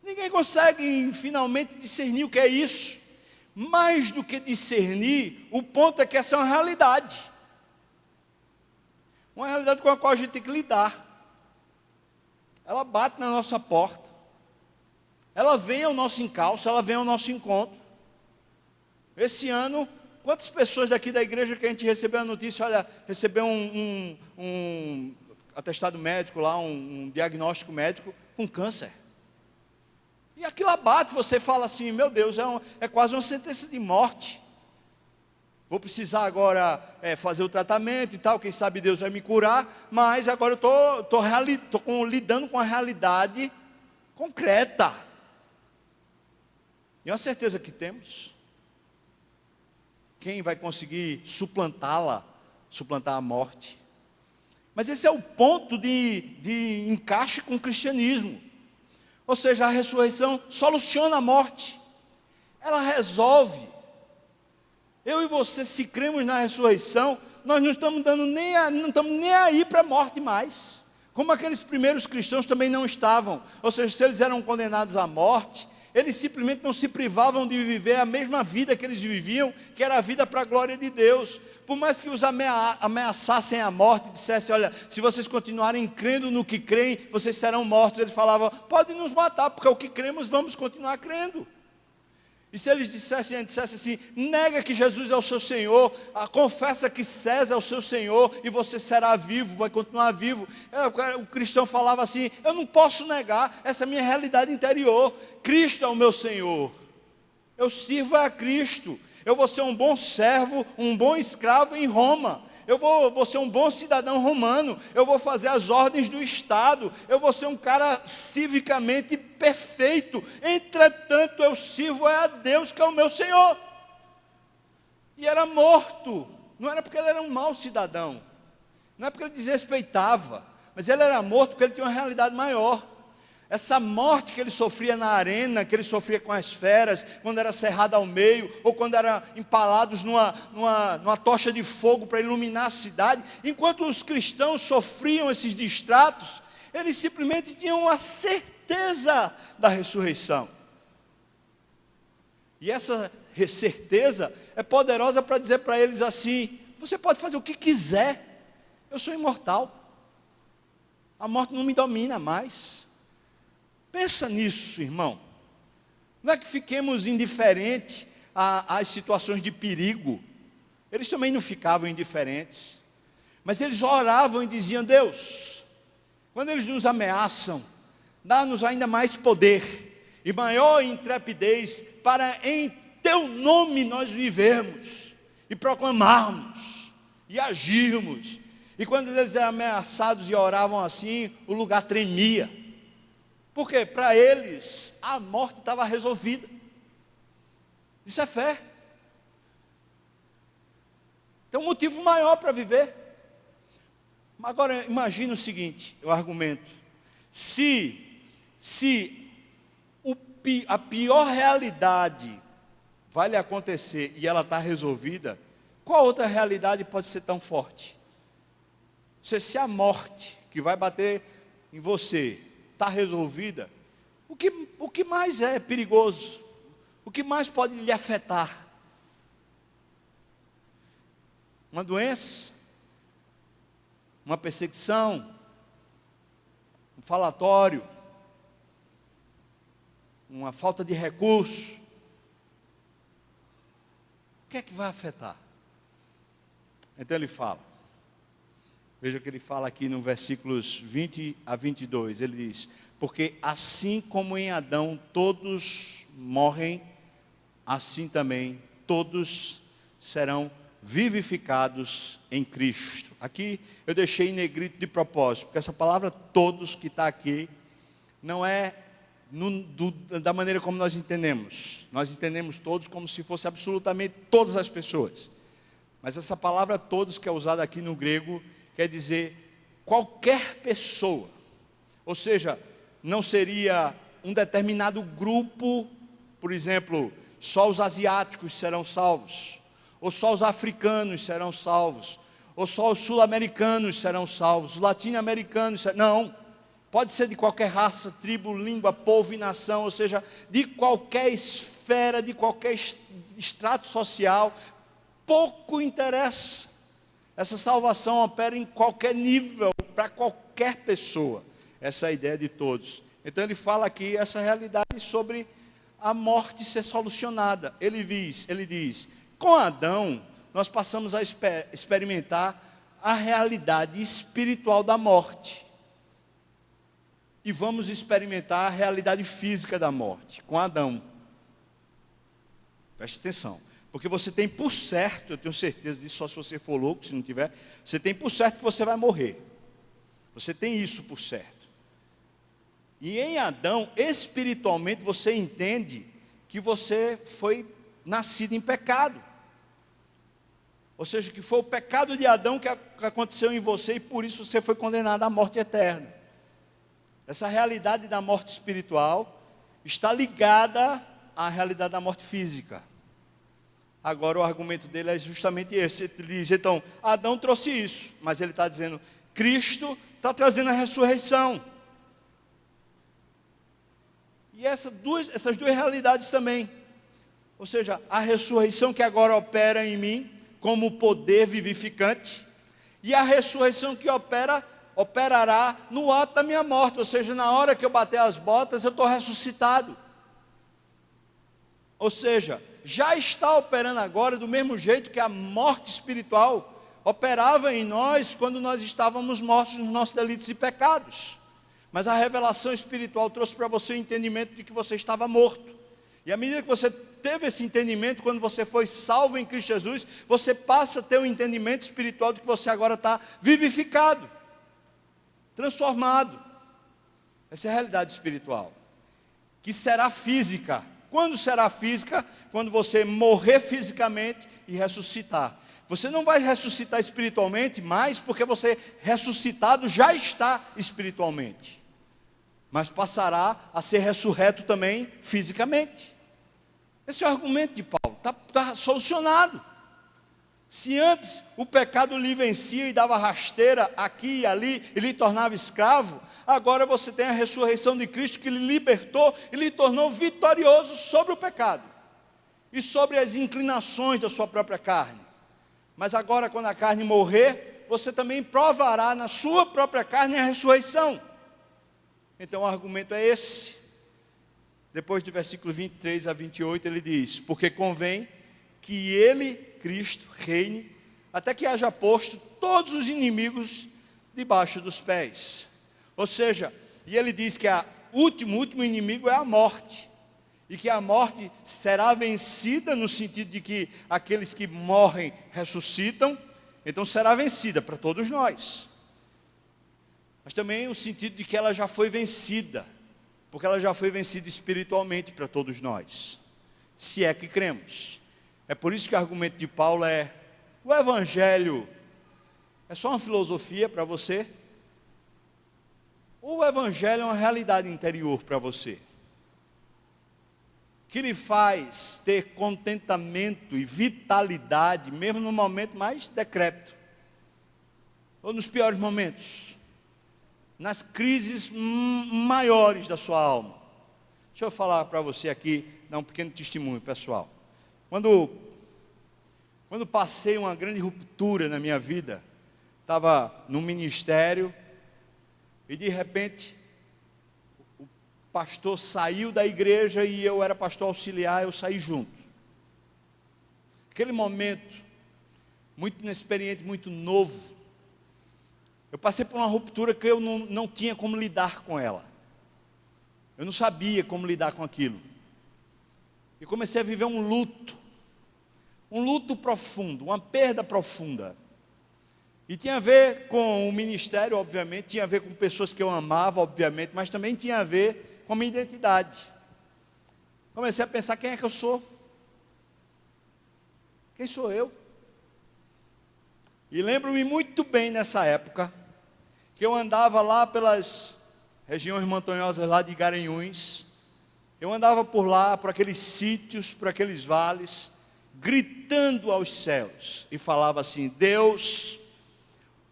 Ninguém consegue finalmente discernir o que é isso. Mais do que discernir, o ponto é que essa é uma realidade com a qual a gente tem que lidar. Ela bate na nossa porta, ela vem ao nosso encalço, ela vem ao nosso encontro. Esse ano, quantas pessoas daqui da igreja que a gente recebeu a notícia, olha, recebeu um atestado médico lá, um diagnóstico médico com câncer. E aquilo abate, você fala assim, meu Deus, é quase uma sentença de morte. Vou precisar agora fazer o tratamento e tal, quem sabe Deus vai me curar, mas agora eu estou lidando com a realidade concreta. E é uma certeza que temos. Quem vai conseguir suplantá-la, suplantar a morte? Mas esse é o ponto de encaixe com o cristianismo. Ou seja, a ressurreição soluciona a morte. Ela resolve. Eu e você, se cremos na ressurreição, nós não estamos nem aí para a morte mais. Como aqueles primeiros cristãos também não estavam. Ou seja, se eles eram condenados à morte, eles simplesmente não se privavam de viver a mesma vida que eles viviam, que era a vida para a glória de Deus. Por mais que os ameaçassem a morte, dissessem, olha, se vocês continuarem crendo no que creem, vocês serão mortos. Eles falavam, pode nos matar, porque o que cremos, vamos continuar crendo. E se eles dissessem assim, nega que Jesus é o seu Senhor, confessa que César é o seu Senhor, e você será vivo, vai continuar vivo. O cristão falava assim, eu não posso negar, essa é a minha realidade interior, Cristo é o meu Senhor, eu sirvo a Cristo, eu vou ser um bom servo, um bom escravo em Roma, eu vou ser um bom cidadão romano, eu vou fazer as ordens do Estado, eu vou ser um cara civicamente perfeito, entretanto eu sirvo a Deus que é o meu Senhor. E era morto, não era porque ele era um mau cidadão, não é porque ele desrespeitava, mas ele era morto porque ele tinha uma realidade maior. Essa morte que ele sofria na arena, que ele sofria com as feras, quando era serrado ao meio, ou quando eram empalados numa tocha de fogo para iluminar a cidade, enquanto os cristãos sofriam esses distratos, eles simplesmente tinham a certeza da ressurreição. E essa certeza é poderosa para dizer para eles assim, você pode fazer o que quiser, eu sou imortal, a morte não me domina mais. Pensa nisso, irmão. Não é que fiquemos indiferentes às situações de perigo. Eles também não ficavam indiferentes. Mas eles oravam e diziam, Deus, quando eles nos ameaçam, dá-nos ainda mais poder e maior intrepidez para em Teu nome nós vivermos e proclamarmos e agirmos. E quando eles eram ameaçados e oravam assim, o lugar tremia. Porque para eles a morte estava resolvida. Isso é fé. Tem um motivo maior para viver. Agora imagine o seguinte, o argumento. Se a pior realidade vai lhe acontecer e ela está resolvida, qual outra realidade pode ser tão forte? Se a morte que vai bater em você está resolvida, o que mais é perigoso? O que mais pode lhe afetar? Uma doença? Uma perseguição? Um falatório? Uma falta de recurso? O que é que vai afetar? Então ele fala. Veja o que ele fala aqui no versículos 20 a 22. Ele diz: porque assim como em Adão todos morrem, assim também todos serão vivificados em Cristo. Aqui eu deixei em negrito de propósito, porque essa palavra todos que está aqui, não é da maneira como nós entendemos. Nós entendemos todos como se fosse absolutamente todas as pessoas. Mas essa palavra todos que é usada aqui no grego, quer dizer qualquer pessoa. Ou seja, não seria um determinado grupo, por exemplo, só os asiáticos serão salvos, ou só os africanos serão salvos, ou só os sul-americanos serão salvos, os latino-americanos não, pode ser de qualquer raça, tribo, língua, povo e nação, ou seja, de qualquer esfera, de qualquer extrato social, pouco interessa. Essa salvação opera em qualquer nível, para qualquer pessoa. Essa é a ideia de todos. Então ele fala aqui essa realidade sobre a morte ser solucionada. Ele diz, com Adão, nós passamos a experimentar a realidade espiritual da morte. E vamos experimentar a realidade física da morte, com Adão. Preste atenção. Porque você tem por certo, eu tenho certeza disso, só se você for louco, se não tiver, você tem por certo que você vai morrer. Você tem isso por certo. E em Adão, espiritualmente, você entende que você foi nascido em pecado. Ou seja, que foi o pecado de Adão que aconteceu em você e por isso você foi condenado à morte eterna. Essa realidade da morte espiritual está ligada à realidade da morte física. Agora o argumento dele é justamente esse. Ele diz, então, Adão trouxe isso, mas ele está dizendo, Cristo está trazendo a ressurreição. E essas duas realidades também. Ou seja, a ressurreição que agora opera em mim, como poder vivificante, e a ressurreição que operará no ato da minha morte, ou seja, na hora que eu bater as botas, eu estou ressuscitado. Ou seja, já está operando agora do mesmo jeito que a morte espiritual operava em nós quando nós estávamos mortos nos nossos delitos e pecados. Mas a revelação espiritual trouxe para você o entendimento de que você estava morto. E à medida que você teve esse entendimento, quando você foi salvo em Cristo Jesus, você passa a ter um entendimento espiritual de que você agora está vivificado, transformado. Essa é a realidade espiritual, que será física. Quando será física? Quando você morrer fisicamente e ressuscitar. Você não vai ressuscitar espiritualmente mais, porque você ressuscitado já está espiritualmente. Mas passará a ser ressurreto também fisicamente. Esse é o argumento de Paulo, está solucionado. Se antes o pecado lhe vencia e dava rasteira aqui e ali, e lhe tornava escravo, agora você tem a ressurreição de Cristo que lhe libertou e lhe tornou vitorioso sobre o pecado e sobre as inclinações da sua própria carne. Mas agora, quando a carne morrer, você também provará na sua própria carne a ressurreição. Então o argumento é esse. Depois do versículo 23 a 28 ele diz, porque convém que ele, Cristo, reine, até que haja posto todos os inimigos debaixo dos pés. Ou seja, e ele diz que o último inimigo é a morte, e que a morte será vencida no sentido de que aqueles que morrem ressuscitam, então será vencida para todos nós. Mas também o sentido de que ela já foi vencida, porque ela já foi vencida espiritualmente para todos nós, se é que cremos. É por isso que o argumento de Paulo é, o Evangelho É só uma filosofia para você? Ou o Evangelho é uma realidade interior para você? Que lhe faz ter contentamento e vitalidade, mesmo no momento mais decrépito, ou nos piores momentos, nas crises maiores da sua alma. Deixa eu falar para você aqui, dar um pequeno testemunho pessoal. Quando passei uma grande ruptura na minha vida, estava no ministério, e de repente, o pastor saiu da igreja e eu era pastor auxiliar, eu saí junto. Aquele momento, muito inexperiente, muito novo, eu passei por uma ruptura que eu não tinha como lidar com ela. Eu não sabia como lidar com aquilo. E comecei a viver um luto profundo, uma perda profunda. E tinha a ver com o ministério, obviamente, tinha a ver com pessoas que eu amava, obviamente, mas também tinha a ver com a minha identidade. Comecei a pensar, quem é que eu sou? Quem sou eu? E lembro-me muito bem nessa época, que eu andava lá pelas regiões montanhosas lá de Garanhuns, eu andava por lá, por aqueles sítios, por aqueles vales, gritando aos céus, e falava assim: Deus,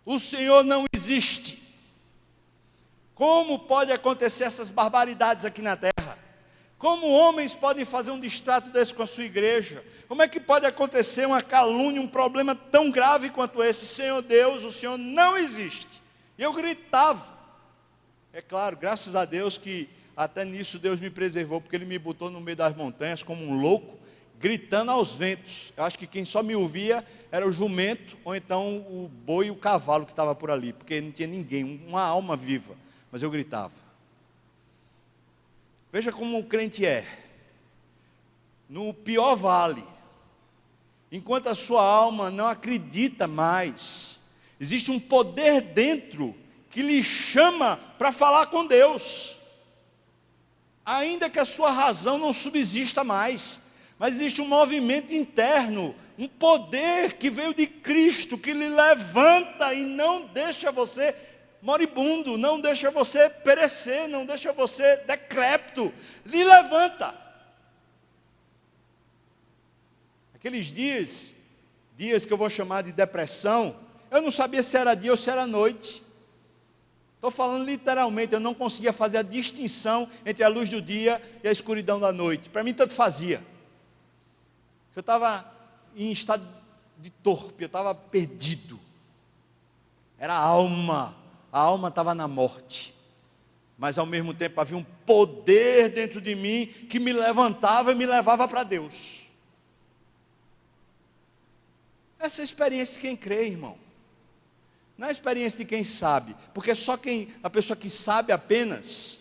o Senhor não existe. Como pode acontecer essas barbaridades aqui na terra? Como homens podem fazer um distrato desse com a sua igreja? Como é que pode acontecer uma calúnia, um problema tão grave quanto esse? Senhor Deus, o Senhor não existe. E eu gritava. É claro, graças a Deus que até nisso Deus me preservou, porque Ele me botou no meio das montanhas como um louco, gritando aos ventos. Eu acho que quem só me ouvia era o jumento, ou então o boi e o cavalo que estava por ali, porque não tinha ninguém, uma alma viva, mas eu gritava. Veja como o crente é, no pior vale, enquanto a sua alma não acredita mais, existe um poder dentro que lhe chama para falar com Deus, ainda que a sua razão não subsista mais, mas existe um movimento interno, um poder que veio de Cristo, que lhe levanta e não deixa você moribundo, não deixa você perecer, não deixa você decrépito, lhe levanta. Aqueles dias que eu vou chamar de depressão, eu não sabia se era dia ou se era noite. Estou falando literalmente, eu não conseguia fazer a distinção entre a luz do dia e a escuridão da noite. Para mim tanto fazia. Eu estava em estado de torpe, eu estava perdido. Era a alma estava na morte. Mas ao mesmo tempo havia um poder dentro de mim que me levantava e me levava para Deus. Essa é a experiência de quem crê, irmão. Não é a experiência de quem sabe, porque a pessoa que sabe apenas,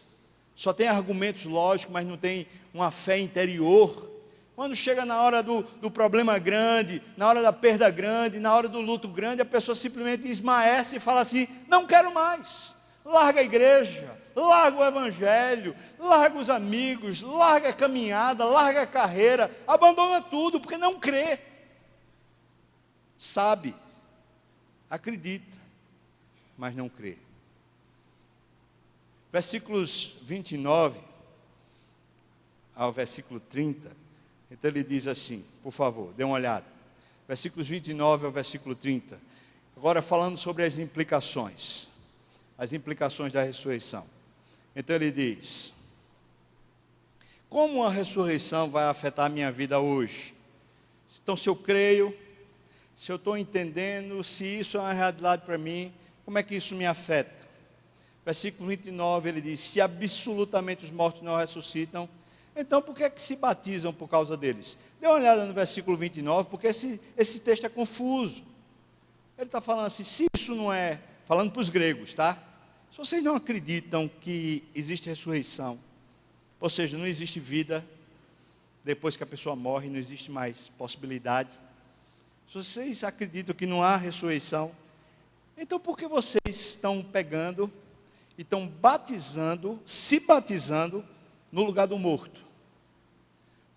só tem argumentos lógicos, mas não tem uma fé interior. Quando chega na hora do problema grande, na hora da perda grande, na hora do luto grande, a pessoa simplesmente esmaece e fala assim: não quero mais. Larga a igreja, larga o evangelho, larga os amigos, larga a caminhada, larga a carreira, abandona tudo, porque não crê. Sabe, acredita, mas não crê. Versículos 29 ao versículo 30, então ele diz assim, por favor, dê uma olhada. Versículos 29 ao versículo 30. Agora falando sobre as implicações da ressurreição. Então ele diz: como a ressurreição vai afetar a minha vida hoje? Então, se eu creio, se eu estou entendendo, se isso é uma realidade para mim, como é que isso me afeta? Versículo 29, ele diz: se absolutamente os mortos não ressuscitam, então por que é que se batizam por causa deles? Dê uma olhada no versículo 29, porque esse texto é confuso. Ele está falando assim, se isso não é, falando para os gregos, tá? Se vocês não acreditam que existe ressurreição, ou seja, não existe vida, depois que a pessoa morre, não existe mais possibilidade. Se vocês acreditam que não há ressurreição, então por que vocês estão pegando e estão se batizando no lugar do morto?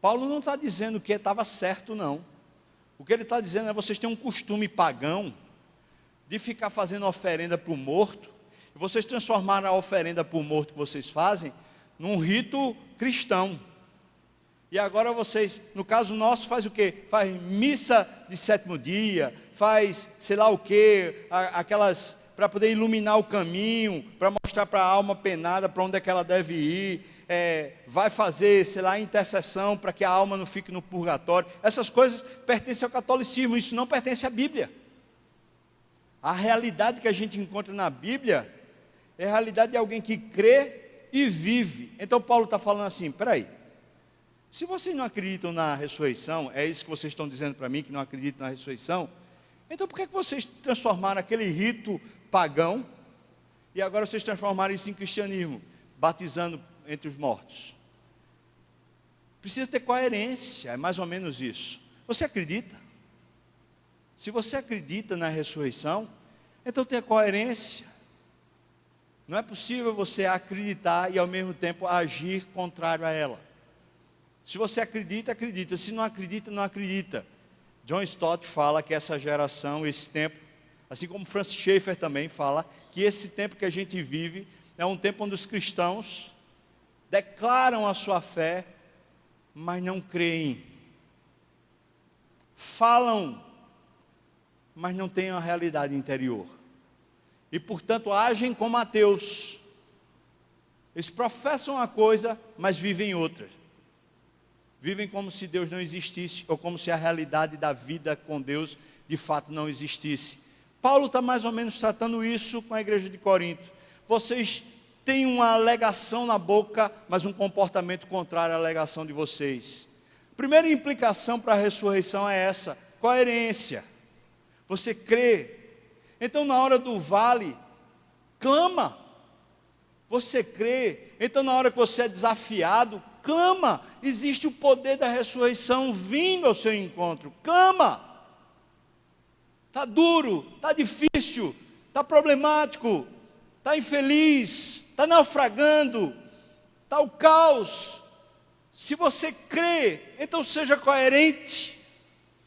Paulo não está dizendo que estava certo, não. O que ele está dizendo é: vocês têm um costume pagão de ficar fazendo oferenda para o morto. Vocês transformaram a oferenda para o morto que vocês fazem num rito cristão. E agora vocês, no caso nosso, faz o quê? Faz missa de sétimo dia, faz sei lá o quê, aquelas, para poder iluminar o caminho, para mostrar para a alma penada para onde é que ela deve ir, vai fazer, sei lá, intercessão para que a alma não fique no purgatório. Essas coisas pertencem ao catolicismo, isso não pertence à Bíblia. A realidade que a gente encontra na Bíblia é a realidade de alguém que crê e vive. Então Paulo está falando assim, peraí, se vocês não acreditam na ressurreição, é isso que vocês estão dizendo para mim, que não acreditam na ressurreição, então por que vocês transformaram aquele rito pagão, e agora vocês transformaram isso em cristianismo, batizando entre os mortos? Precisa ter coerência, é mais ou menos isso. Você acredita? Se você acredita na ressurreição, então tenha coerência. Não é possível você acreditar e ao mesmo tempo agir contrário a ela. Se você acredita, acredita. Se não acredita, não acredita. John Stott fala que essa geração, esse tempo, assim como Francis Schaeffer também fala, que esse tempo que a gente vive é um tempo onde os cristãos declaram a sua fé, mas não creem. Falam, mas não têm a realidade interior. E, portanto, agem como ateus. Eles professam uma coisa, mas vivem outra. Vivem como se Deus não existisse, ou como se a realidade da vida com Deus, de fato, não existisse. Paulo está mais ou menos tratando isso com a igreja de Corinto. Vocês têm uma alegação na boca, mas um comportamento contrário à alegação de vocês. Primeira implicação para a ressurreição é essa, coerência. Você crê. Então na hora do vale, clama. Você crê. Então na hora que você é desafiado, clama. Existe o poder da ressurreição vindo ao seu encontro. Clama. Está duro, está difícil, está problemático, está infeliz, está naufragando, está o caos. Se você crê, então seja coerente.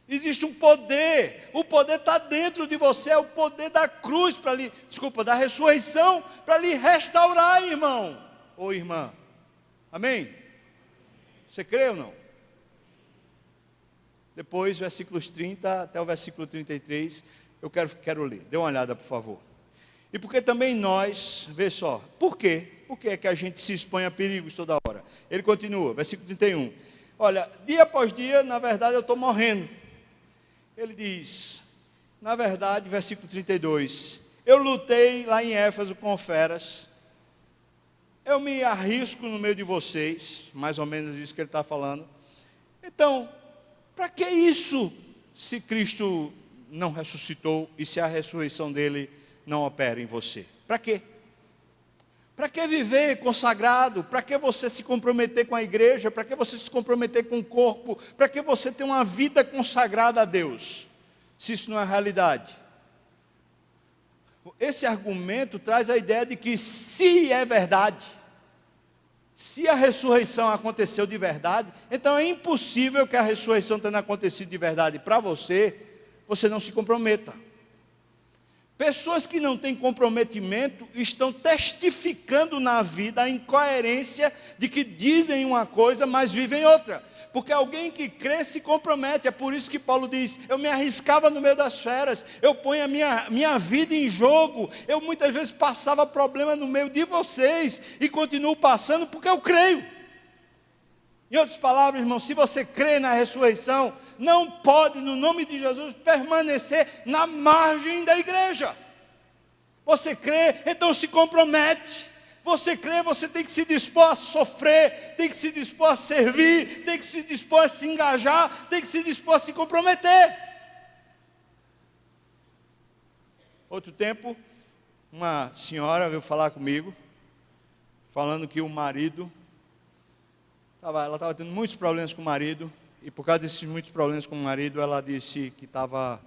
Existe um poder, o poder está dentro de você, é o poder da cruz da ressurreição, para lhe restaurar, irmão ou irmã. Amém? Você crê ou não? Depois, versículos 30 até o versículo 33, eu quero ler. Dê uma olhada, por favor. E porque também nós, vê só, por quê? Por que é que a gente se expõe a perigos toda hora? Ele continua, versículo 31. Olha, dia após dia, na verdade, eu estou morrendo. Ele diz, na verdade, versículo 32, eu lutei lá em Éfeso com feras, eu me arrisco no meio de vocês, mais ou menos isso que ele está falando. Então, para que isso, se Cristo não ressuscitou e se a ressurreição dele não opera em você? Para quê? Para que viver consagrado? Para que você se comprometer com a igreja? Para que você se comprometer com o corpo? Para que você ter uma vida consagrada a Deus? Se isso não é realidade. Esse argumento traz a ideia de que se é verdade, se a ressurreição aconteceu de verdade, então é impossível que a ressurreição tenha acontecido de verdade para você, você não se comprometa. Pessoas que não têm comprometimento estão testificando na vida a incoerência de que dizem uma coisa, mas vivem outra. Porque alguém que crê se compromete. É por isso que Paulo diz, eu me arriscava no meio das feras, eu ponho a minha vida em jogo, eu muitas vezes passava problema no meio de vocês, e continuo passando porque eu creio. Em outras palavras, irmão, se você crê na ressurreição, não pode, no nome de Jesus, permanecer na margem da igreja. Você crê, então se compromete. Você crê, você tem que se dispor a sofrer, tem que se dispor a servir, tem que se dispor a se engajar, tem que se dispor a se comprometer. Outro tempo, uma senhora veio falar comigo, falando que o marido... Ela estava tendo muitos problemas com o marido, e por causa desses muitos problemas com o marido, ela disse que estava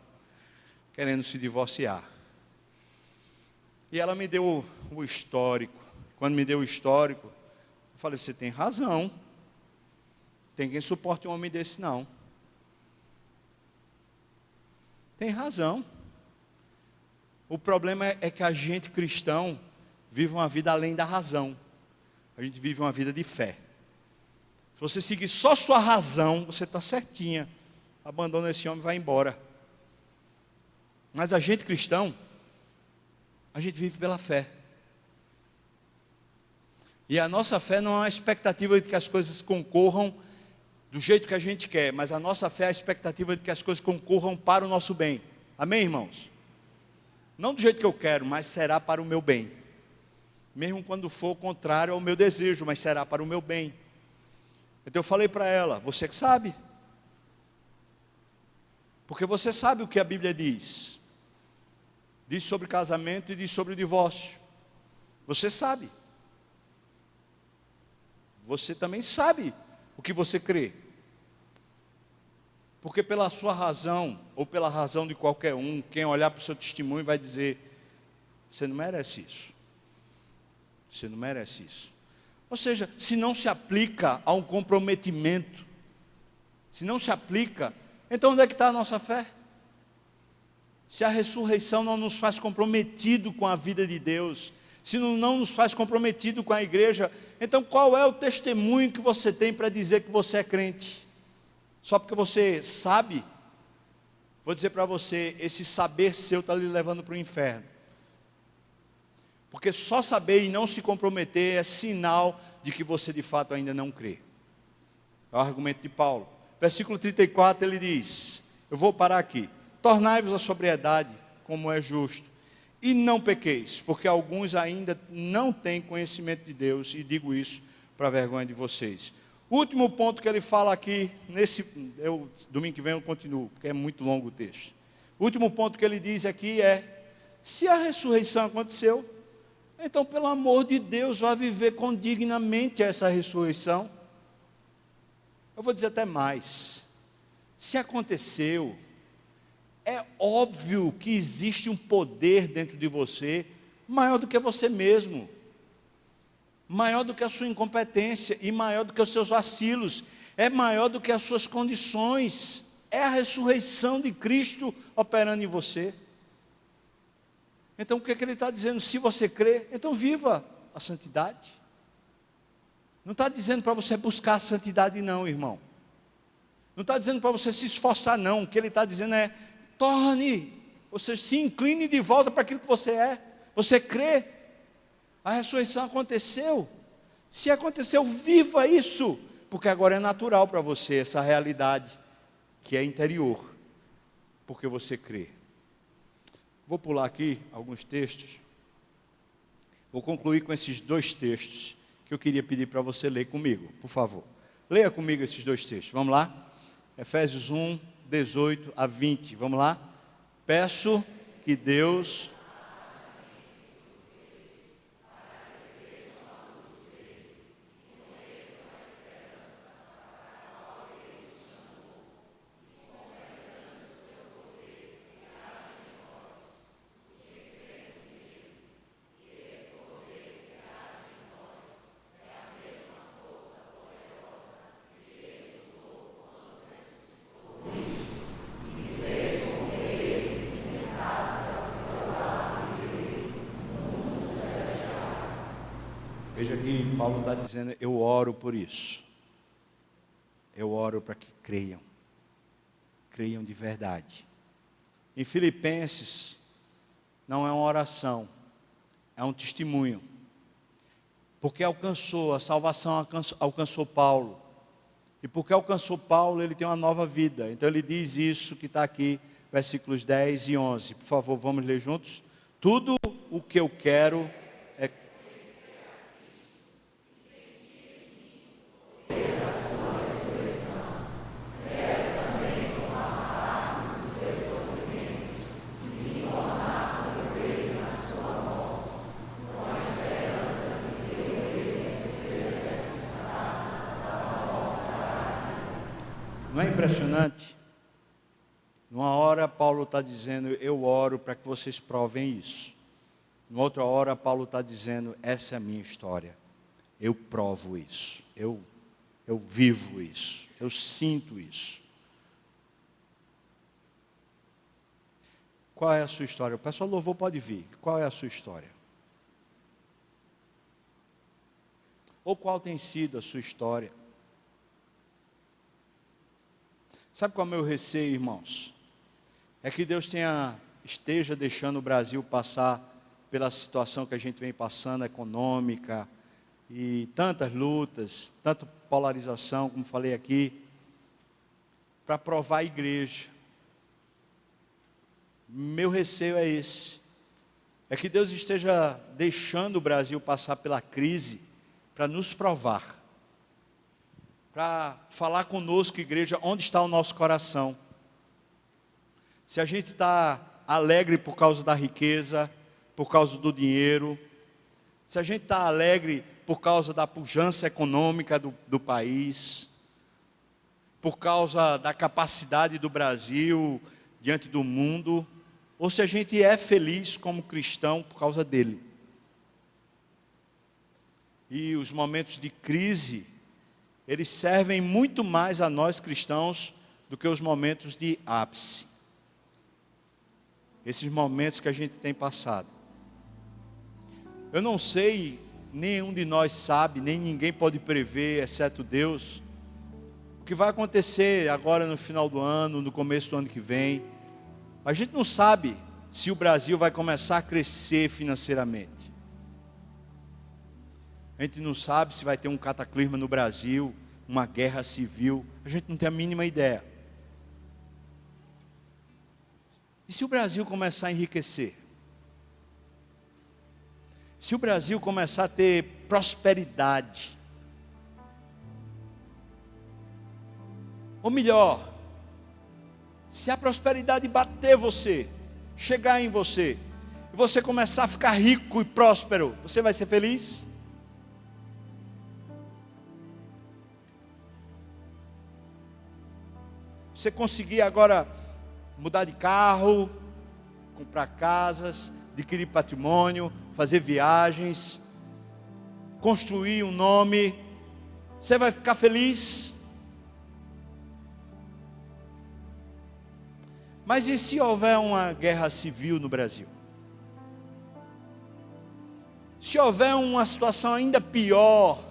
querendo se divorciar. E ela me deu o histórico. Quando me deu o histórico, eu falei, você tem razão. Tem quem suporte um homem desse, não. Tem razão. O problema é que a gente cristão vive uma vida além da razão. A gente vive uma vida de fé. Se você seguir só sua razão, você está certinha. Abandona esse homem e vai embora. Mas a gente cristão, a gente vive pela fé. E a nossa fé não é a expectativa de que as coisas concorram do jeito que a gente quer, mas a nossa fé é a expectativa de que as coisas concorram para o nosso bem. Amém, irmãos? Não do jeito que eu quero, mas será para o meu bem. Mesmo quando for contrário ao meu desejo, mas será para o meu bem. Então eu falei para ela, você que sabe. Porque você sabe o que a Bíblia diz. Diz sobre casamento e diz sobre divórcio. Você sabe. Você também sabe o que você crê. Porque pela sua razão, ou pela razão de qualquer um, quem olhar para o seu testemunho vai dizer, você não merece isso. Você não merece isso. Ou seja, se não se aplica a um comprometimento, se não se aplica, então onde é que está a nossa fé? Se a ressurreição não nos faz comprometido com a vida de Deus, se não nos faz comprometido com a igreja, então qual é o testemunho que você tem para dizer que você é crente? Só porque você sabe? Vou dizer para você, esse saber seu está lhe levando para o inferno. Porque só saber e não se comprometer é sinal de que você de fato ainda não crê. É o argumento de Paulo. Versículo 34 ele diz, eu vou parar aqui. Tornai-vos a sobriedade, como é justo, e não pequeis, porque alguns ainda não têm conhecimento de Deus, e digo isso para a vergonha de vocês. O último ponto que ele fala aqui, domingo que vem eu continuo, porque é muito longo o texto. O último ponto que ele diz aqui é, se a ressurreição aconteceu, então pelo amor de Deus, vá viver condignamente essa ressurreição. Eu vou dizer até mais, se aconteceu, é óbvio que existe um poder dentro de você, maior do que você mesmo, maior do que a sua incompetência, e maior do que os seus vacilos, é maior do que as suas condições, é a ressurreição de Cristo operando em você. Então o que é que ele está dizendo? Se você crê, então viva a santidade. Não está dizendo para você buscar a santidade não, irmão. Não está dizendo para você se esforçar não, o que ele está dizendo é, ou seja, se incline de volta para aquilo que você é. Você crê, a ressurreição aconteceu. Se aconteceu, viva isso, porque agora é natural para você essa realidade que é interior, porque você crê. Vou pular aqui alguns textos. Vou concluir com esses dois textos que eu queria pedir para você ler comigo, por favor. Leia comigo esses dois textos, vamos lá? Efésios 1, 18 a 20, vamos lá? Peço que Deus... Veja que Paulo está dizendo, eu oro por isso. Eu oro para que creiam. Creiam de verdade. Em Filipenses, não é uma oração, é um testemunho. Porque alcançou, a salvação alcançou Paulo. E porque alcançou Paulo, ele tem uma nova vida. Então ele diz isso que está aqui, versículos 10 e 11. Por favor, vamos ler juntos? Tudo o que eu quero é... Não é impressionante? Numa hora Paulo está dizendo, eu oro para que vocês provem isso. Numa outra hora Paulo está dizendo, essa é a minha história. Eu provo isso, eu vivo isso, eu sinto isso. Qual é a sua história? O pessoal louvor pode vir. Qual é a sua história? Ou qual tem sido a sua história? Sabe qual é o meu receio, irmãos? É que Deus esteja deixando o Brasil passar pela situação que a gente vem passando, econômica, e tantas lutas, tanta polarização, como falei aqui, para provar a igreja. Meu receio é esse, é que Deus esteja deixando o Brasil passar pela crise, para nos provar, para falar conosco, igreja, onde está o nosso coração. Se a gente está alegre por causa da riqueza, por causa do dinheiro, se a gente está alegre por causa da pujança econômica do país, por causa da capacidade do Brasil diante do mundo, ou se a gente é feliz como cristão por causa dele. E os momentos de crise, eles servem muito mais a nós cristãos do que os momentos de ápice. Esses momentos que a gente tem passado. Eu não sei, nenhum de nós sabe, nem ninguém pode prever, exceto Deus, o que vai acontecer agora no final do ano, no começo do ano que vem. A gente não sabe se o Brasil vai começar a crescer financeiramente. A gente não sabe se vai ter um cataclisma no Brasil, uma guerra civil. A gente não tem a mínima ideia. E se o Brasil começar a enriquecer? Se o Brasil começar a ter prosperidade? Ou melhor, se a prosperidade bater você, chegar em você, e você começar a ficar rico e próspero, você vai ser feliz? Você conseguir agora mudar de carro, comprar casas, adquirir patrimônio, fazer viagens, construir um nome, você vai ficar feliz? Mas e se houver uma guerra civil no Brasil? Se houver uma situação ainda pior,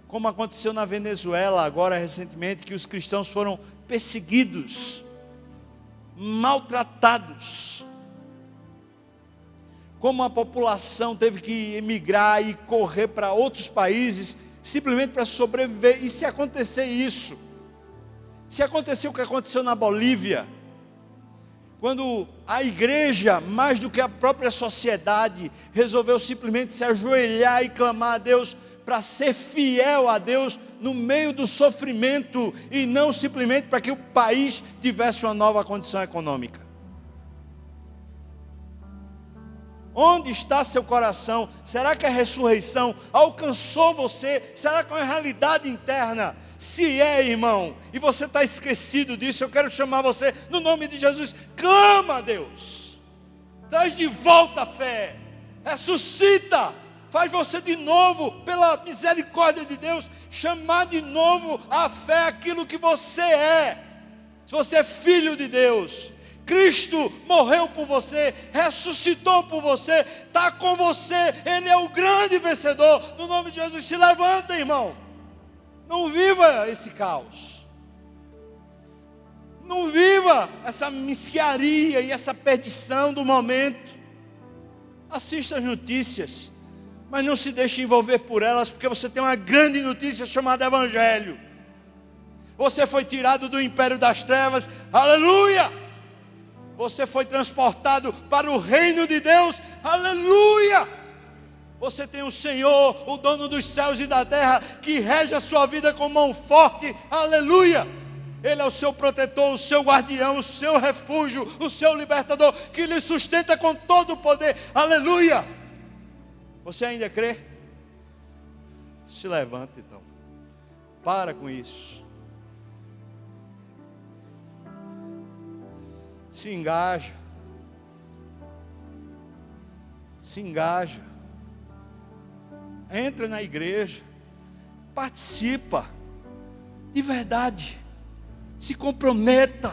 como aconteceu na Venezuela agora recentemente, que os cristãos foram perseguidos, maltratados, como a população teve que emigrar e correr para outros países, simplesmente para sobreviver. E se acontecer isso? Se acontecer o que aconteceu na Bolívia, quando a igreja, mais do que a própria sociedade, resolveu simplesmente se ajoelhar e clamar a Deus, para ser fiel a Deus no meio do sofrimento, e não simplesmente para que o país tivesse uma nova condição econômica. Onde está seu coração? Será que a ressurreição alcançou você? Será que é uma realidade interna? Se é, irmão, e você está esquecido disso, eu quero chamar você, no nome de Jesus, clama a Deus, traz de volta a fé, ressuscita, faz você de novo, pela misericórdia de Deus, chamar de novo a fé aquilo que você é. Se você é filho de Deus, Cristo morreu por você, ressuscitou por você, está com você, Ele é o grande vencedor. No nome de Jesus, se levanta, irmão. Não viva esse caos. Não viva essa mesquinharia e essa perdição do momento. Assista as notícias, mas não se deixe envolver por elas, porque você tem uma grande notícia chamada Evangelho. Você foi tirado do império das trevas, aleluia! Você foi transportado para o reino de Deus, aleluia! Você tem um Senhor, o dono dos céus e da terra, que rege a sua vida com mão forte, aleluia! Ele é o seu protetor, o seu guardião, o seu refúgio, o seu libertador, que lhe sustenta com todo o poder, aleluia! Você ainda crê? Se levanta então, para com isso. Se engaja. Se engaja. Entra na igreja. Participa. De verdade. Se comprometa.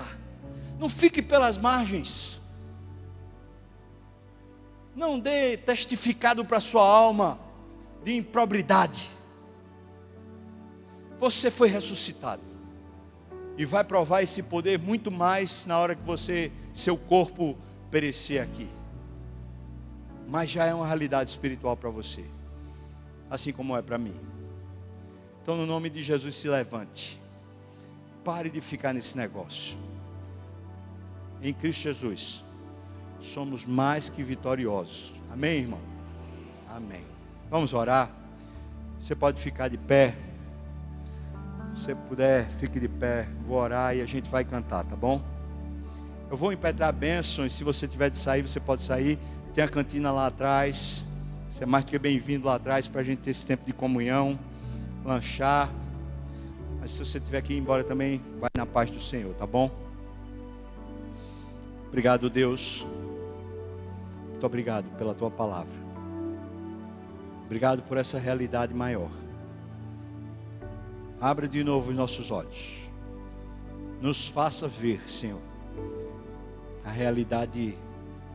Não fique pelas margens. Não dê testificado para a sua alma de improbidade. Você foi ressuscitado. E vai provar esse poder muito mais na hora que seu corpo perecer aqui. Mas já é uma realidade espiritual para você. Assim como é para mim. Então, no nome de Jesus, se levante. Pare de ficar nesse negócio. Em Cristo Jesus, somos mais que vitoriosos. Amém, irmão? Amém. Vamos orar. Você pode ficar de pé. Se você puder, fique de pé. Vou orar e a gente vai cantar, tá bom? Eu vou impetrar bênçãos. Se você tiver de sair, você pode sair. Tem a cantina lá atrás. Você é mais do que bem-vindo lá atrás para a gente ter esse tempo de comunhão, lanchar. Mas se você tiver que ir embora também, vai na paz do Senhor, tá bom? Obrigado, Deus. Muito obrigado pela tua palavra. Obrigado por essa realidade maior. Abra de novo os nossos olhos. Nos faça ver, Senhor, a realidade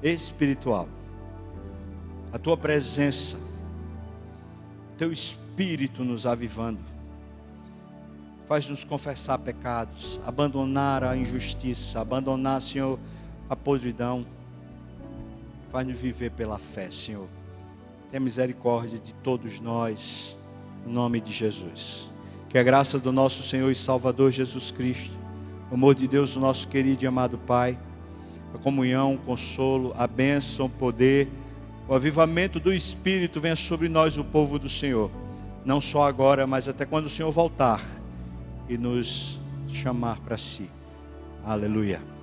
espiritual. A tua presença, teu Espírito nos avivando. Faz-nos confessar pecados, abandonar a injustiça, abandonar, Senhor, a podridão. Faz-nos viver pela fé, Senhor. Tenha misericórdia de todos nós, em nome de Jesus. Que a graça do nosso Senhor e Salvador Jesus Cristo, o amor de Deus, o nosso querido e amado Pai, a comunhão, o consolo, a bênção, o poder, o avivamento do Espírito venha sobre nós, o povo do Senhor. Não só agora, mas até quando o Senhor voltar e nos chamar para si. Aleluia.